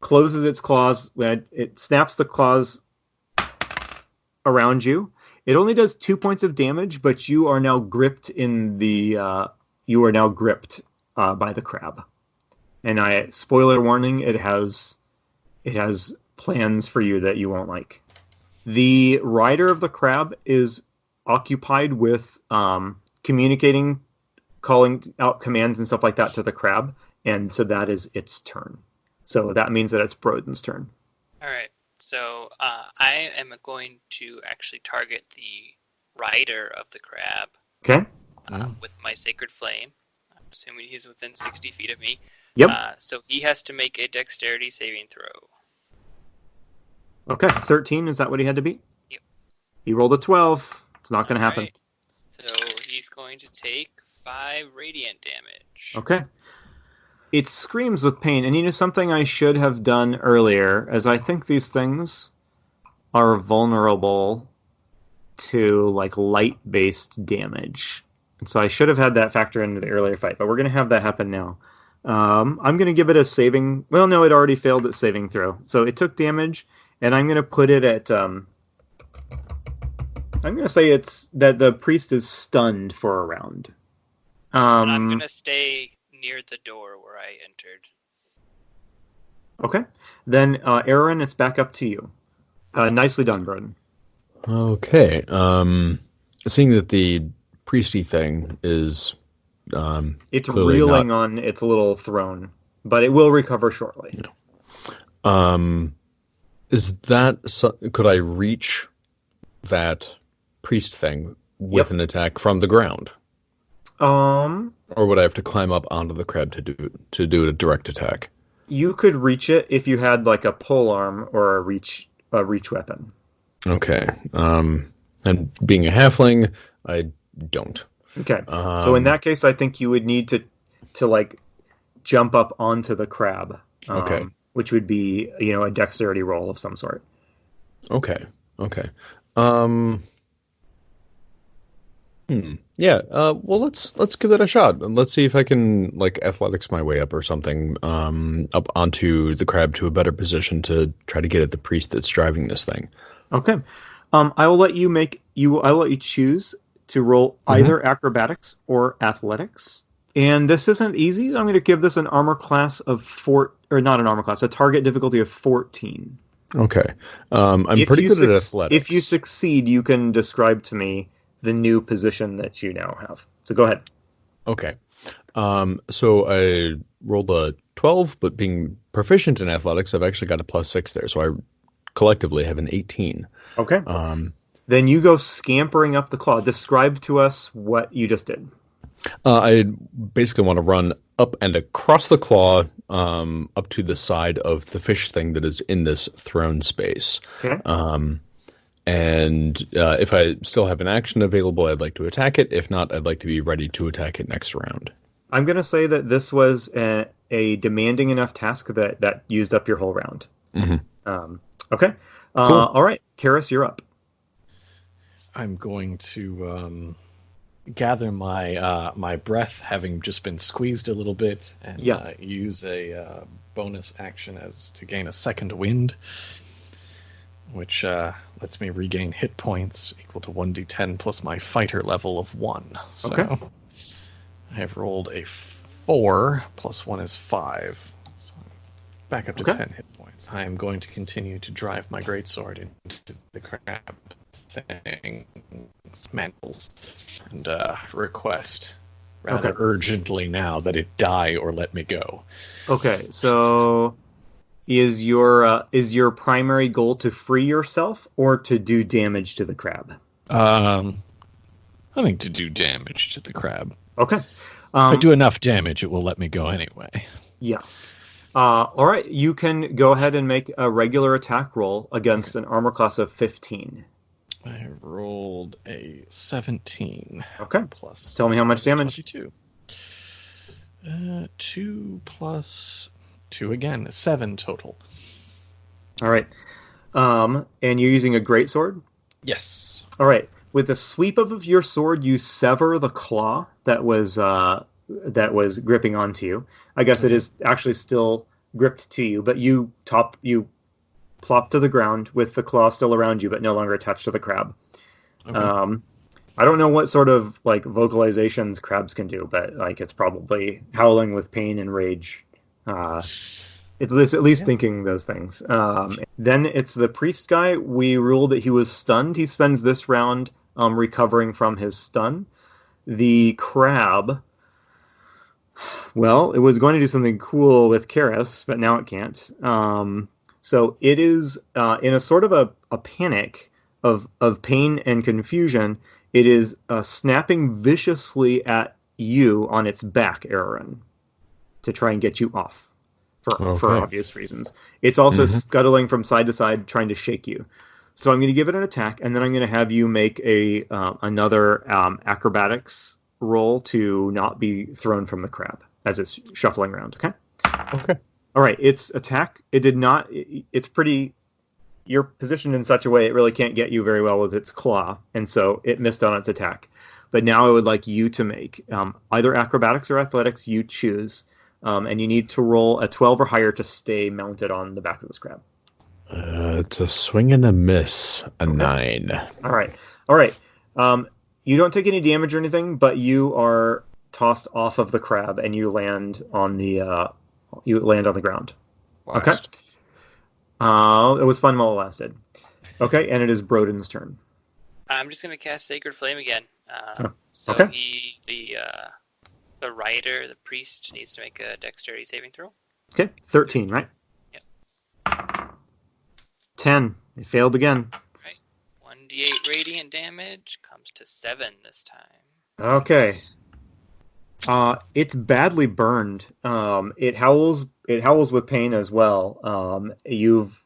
closes its claws. It snaps the claws around you. It only does 2 points of damage, but you are now gripped by the crab. And spoiler warning, it has plans for you that you won't like. The rider of the crab is occupied with communicating, calling out commands and stuff like that to the crab, and so that is its turn. So that means that it's Broden's turn. All right. So I am going to actually target the rider of the crab. Okay. With my sacred flame. I'm assuming he's within 60 feet of me. Yep. So he has to make a dexterity saving throw. Okay. 13, is that what he had to beat? Yep. He rolled a 12. It's not going to happen. Right. So he's going to take 5 radiant damage. Okay. It screams with pain, and something I should have done earlier, as I think these things are vulnerable to light-based damage. And so I should have had that factor into the earlier fight, but we're going to have that happen now. I'm going to give it a saving... Well, no, it already failed its saving throw. So it took damage, and I'm going to put it at... I'm going to say it's that the priest is stunned for a round. I'm going to stay near the door where I entered. Okay. Then, Aaron, it's back up to you. Nicely done, Broden. Okay. Seeing that the priesty thing is... it's reeling on its little throne, but it will recover shortly. Yeah. Is that... Could I reach that priest thing with an attack from the ground? Or would I have to climb up onto the crab to do a direct attack? You could reach it if you had a pole arm or a reach weapon. Okay. And being a halfling, I don't. Okay. So in that case, I think you would need to jump up onto the crab. Okay. Which would be a dexterity roll of some sort. Okay. Yeah. Well, let's give that a shot. Let's see if I can athletics my way up or something. Up onto the crab to a better position to try to get at the priest that's driving this thing. Okay. I will let you choose to roll either acrobatics or athletics. And this isn't easy. I'm going to give this an armor class of a target difficulty of 14. Okay. I'm pretty good at athletics. If you succeed, you can describe to me the new position that you now have. So go ahead. Okay. So I rolled a 12, but being proficient in athletics, I've actually got a +6 there. So I collectively have an 18. Okay. Then you go scampering up the claw. Describe to us what you just did. I basically want to run up and across the claw, up to the side of the fish thing that is in this throne space. Okay. And if I still have an action available, I'd like to attack it. If not, I'd like to be ready to attack it next round. I'm going to say that this was a demanding enough task that used up your whole round. Mm-hmm. Okay. Cool. All right. Karis, you're up. I'm going to gather my breath, having just been squeezed a little bit, and use a bonus action as to gain a second wind, which lets me regain hit points equal to 1d10 plus my fighter level of 1. So I have rolled a 4, plus 1 is 5. So I'm back up to 10 hit points. I am going to continue to drive my greatsword into the crab thing, mantles, and request rather urgently now that it die or let me go. Okay, so is your primary goal to free yourself or to do damage to the crab? I think to do damage to the crab. Okay. If I do enough damage, it will let me go anyway. Yes. All right, you can go ahead and make a regular attack roll against an armor class of 15. I rolled a 17. Okay. Plus. Tell me how much damage. 22. 2 plus 2 again. 7 total. All right. And you're using a greatsword? Yes. All right. With the sweep of your sword, you sever the claw that was gripping onto you. I guess it is actually still gripped to you, but you plop to the ground with the claw still around you, but no longer attached to the crab. Okay. I don't know what sort of vocalizations crabs can do, but it's probably howling with pain and rage. It's at least thinking those things. Then it's the priest guy. We ruled that he was stunned. He spends this round recovering from his stun. The crab, well, it was going to do something cool with Karis, but now it can't. So it is in a sort of a panic of pain and confusion. It is snapping viciously at you on its back, Aaron, to try and get you off for obvious reasons. It's also scuttling from side to side, trying to shake you. So I'm going to give it an attack, and then I'm going to have you make another acrobatics roll to not be thrown from the crab as it's shuffling around. Okay. Okay. All right, its attack, it did not, it's pretty, you're positioned in such a way it really can't get you very well with its claw, and so it missed on its attack. But now I would like you to make either acrobatics or athletics, you choose, and you need to roll a 12 or higher to stay mounted on the back of this crab. It's a swing and a miss, a 9. All right. You don't take any damage or anything, but you are tossed off of the crab, and you land on the ground. Last. Okay. It was fun while it lasted. Okay, and it is Broden's turn. I'm just going to cast Sacred Flame again. The rider, the priest, needs to make a dexterity saving throw. Okay, 13, right? Yep. 10. It failed again. Right. 1d8 radiant damage comes to 7 this time. Okay. It's badly burned. It howls with pain as well. You've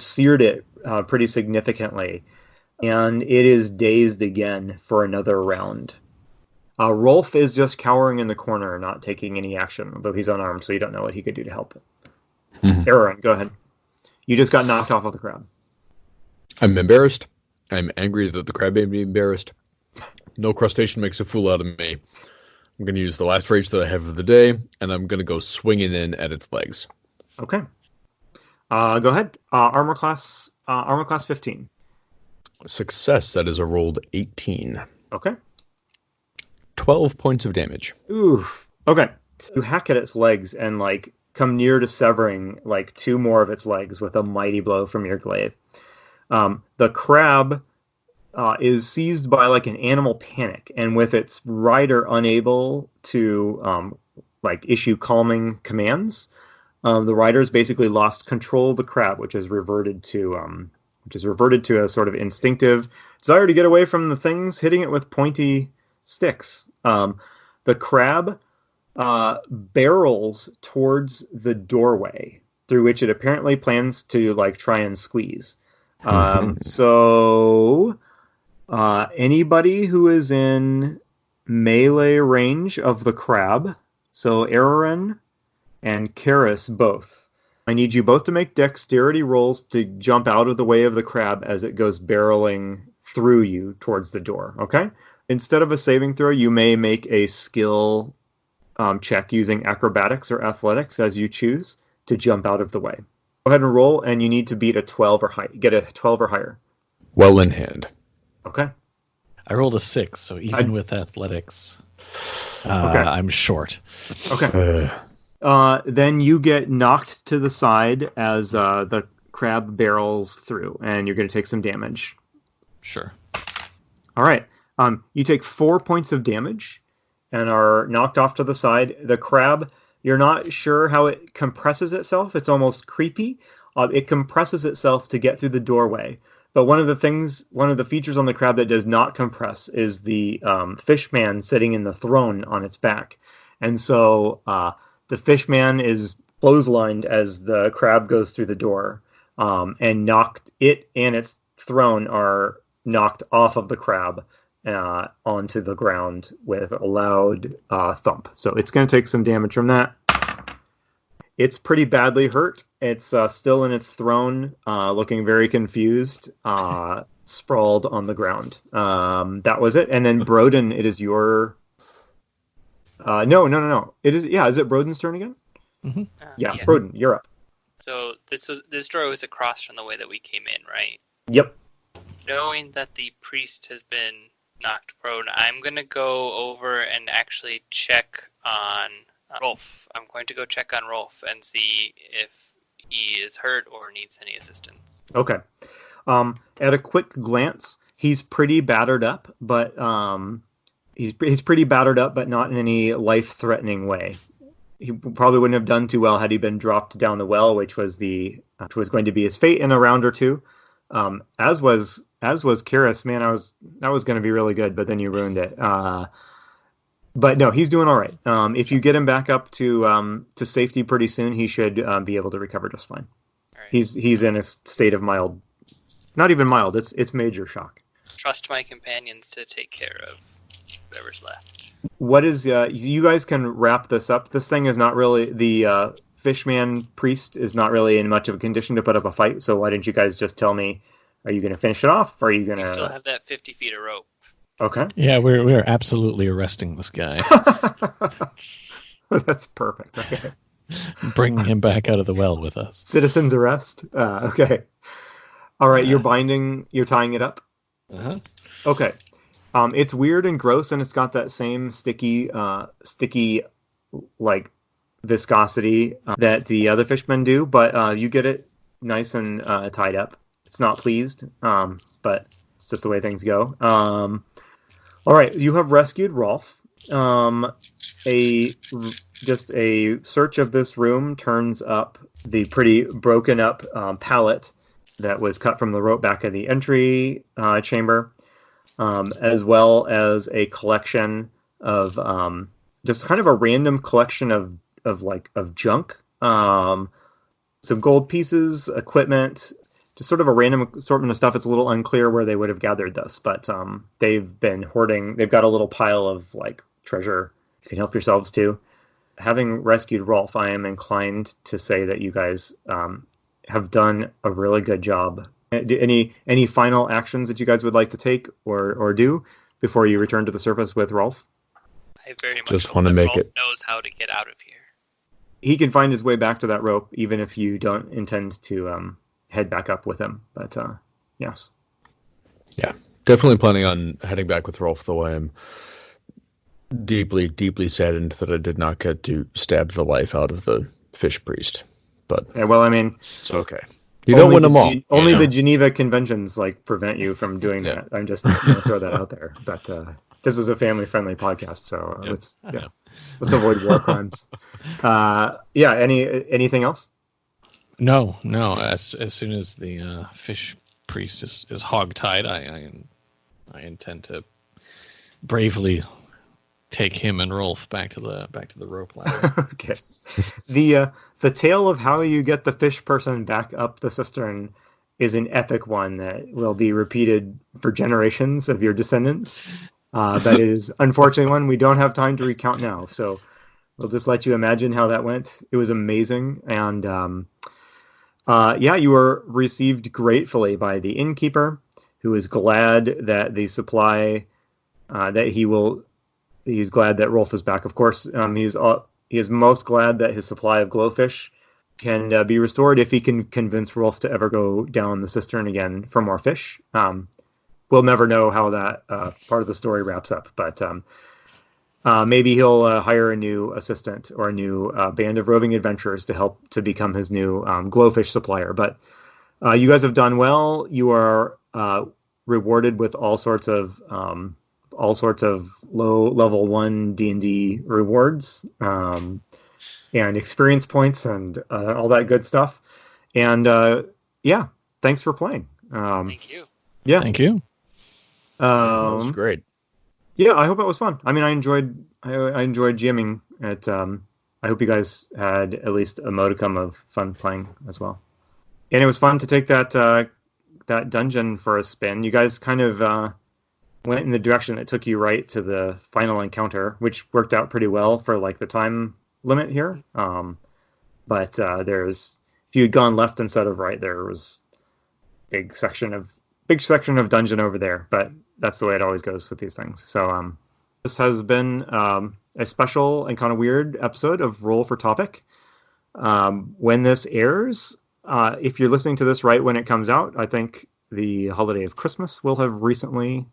seared it pretty significantly, and it is dazed again for another round. Rolf is just cowering in the corner, not taking any action, though he's unarmed, so you don't know what he could do to help it. Aaron, go ahead. You just got knocked off of the crab. I'm embarrassed. I'm angry that the crab made me embarrassed. No crustacean makes a fool out of me. I'm going to use the last rage that I have of the day, and I'm going to go swinging in at its legs. Okay. Go ahead. Armor class 15. Success. That is a rolled 18. Okay. 12 points of damage. Oof. Okay. You hack at its legs and come near to severing 2 more of its legs with a mighty blow from your glaive. The crab is seized by an animal panic, and with its rider unable to like issue calming commands. The riders basically lost control of the crab, which is reverted to a sort of instinctive desire to get away from the things hitting it with pointy sticks. The crab barrels towards the doorway through which it apparently plans to like try and squeeze. So anybody who is in melee range of the crab, so Araran and Karis both, I need you both to make dexterity rolls to jump out of the way of the crab as it goes barreling through you towards the door, okay? Instead of a saving throw, you may make a skill check using acrobatics or athletics as you choose to jump out of the way. Go ahead and roll, and you need to beat a 12 or higher. Get a 12 or higher. Well in hand. Okay. I rolled a 6, so even with athletics, okay. I'm short. Okay. Then you get knocked to the side as the crab barrels through, and you're going to take some damage. Sure. All right. You take 4 points of damage and are knocked off to the side. The crab, you're not sure how it compresses itself. It's almost creepy. It compresses itself to get through the doorway. But one of the features on the crab that does not compress is the fishman sitting in the throne on its back. And so the fishman is clotheslined as the crab goes through the door, and it and its throne are knocked off of the crab onto the ground with a loud thump. So it's going to take some damage from that. It's pretty badly hurt. It's still in its throne, looking very confused, sprawled on the ground. That was it. And then Broden, it is your... No. It is. Yeah, is it Broden's turn again? Mm-hmm. Yeah, Broden, you're up. So this door was across from the way that we came in, right? Yep. Knowing that the priest has been knocked prone, I'm going to go over and actually check on Rolf. I'm going to go check on Rolf and see if he is hurt or needs any assistance. Okay. At a quick glance, he's pretty battered up, but he's pretty battered up, but not in any life-threatening way. He probably wouldn't have done too well had he been dropped down the well, which was going to be his fate in a round or two. As was Karis. Man, that was going to be really good, but then you ruined it. But no, he's doing all right. If you get him back up to safety pretty soon, he should be able to recover just fine. All right. He's in a state of mild, not even mild. It's major shock. Trust my companions to take care of whatever's left. What is you guys can wrap this up. This thing is not really the fishman priest is not really in much of a condition to put up a fight. So why didn't you guys just tell me? Are you going to finish it off? Or are you going to? We still have that 50 feet of rope. Okay. Yeah, we're absolutely arresting this guy. That's perfect. Okay. Bringing him back out of the well with us. Citizen's arrest. Okay. All right. You're tying it up. Uh-huh. Okay. It's weird and gross, and it's got that same sticky like viscosity that the other fishmen do. But you get it nice and tied up. It's not pleased, but it's just the way things go. All right, you have rescued Rolf. A search of this room turns up the pretty broken up pallet that was cut from the rope back of the entry chamber, as well as a collection of just kind of a random collection of junk, some gold pieces, equipment. Just sort of a random assortment of stuff. It's a little unclear where they would have gathered this, but they've been hoarding. They've got a little pile of like treasure you can help yourselves to. Having rescued Rolf, I am inclined to say that you guys have done a really good job. Any final actions that you guys would like to take or do before you return to the surface with Rolf? I very much Just hope want to that make Rolf it. knows how to get out of here. He can find his way back to that rope, even if you don't intend to head back up with him. But yes. Yeah, definitely planning on heading back with Rolf, though I am deeply, deeply saddened that I did not get to stab the life out of the fish priest. But Yeah, well, I mean, it's okay. You don't win them all. Only the Geneva Conventions prevent you from doing that. I'm just going to throw that out there. But this is a family-friendly podcast, so let's avoid war crimes. Anything else? No. As soon as the fish priest is hogtied, I intend to bravely take him and Rolf back to the rope ladder. Okay. The tale of how you get the fish person back up the cistern is an epic one that will be repeated for generations of your descendants. That is unfortunately one we don't have time to recount now. So we'll just let you imagine how that went. It was amazing. And you were received gratefully by the innkeeper, who is glad that the supply he's glad that Rolf is back. Of course, he is most glad that his supply of glowfish can be restored if he can convince Rolf to ever go down the cistern again for more fish. We'll never know how that part of the story wraps up, but maybe he'll hire a new assistant or a new band of roving adventurers to help to become his new glowfish supplier. But you guys have done well. You are rewarded with all sorts of low level 1 D&D rewards and experience points and all that good stuff. And thanks for playing. Thank you. Yeah, thank you. That was great. Yeah, I hope it was fun. I mean, I enjoyed GMing it. I hope you guys had at least a modicum of fun playing as well. And it was fun to take that dungeon for a spin. You guys kind of went in the direction that took you right to the final encounter, which worked out pretty well for like the time limit here. But if you had gone left instead of right, there was big section of dungeon over there. But that's the way it always goes with these things. So this has been a special and kind of weird episode of Roll for Topic. When this airs, if you're listening to this right when it comes out, I think the holiday of Christmas will have recently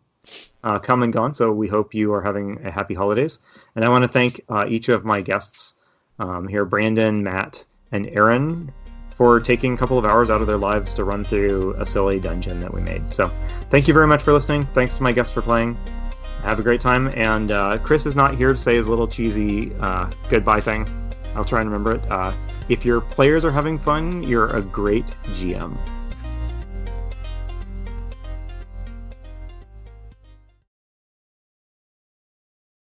come and gone, so we hope you are having a happy holidays. And I want to thank each of my guests here, Brandon, Matt, and Aaron, for taking a couple of hours out of their lives to run through a silly dungeon that we made. So thank you very much for listening. Thanks to my guests for playing. Have a great time. And Chris is not here to say his little cheesy goodbye thing. I'll try and remember it. If your players are having fun, you're a great GM.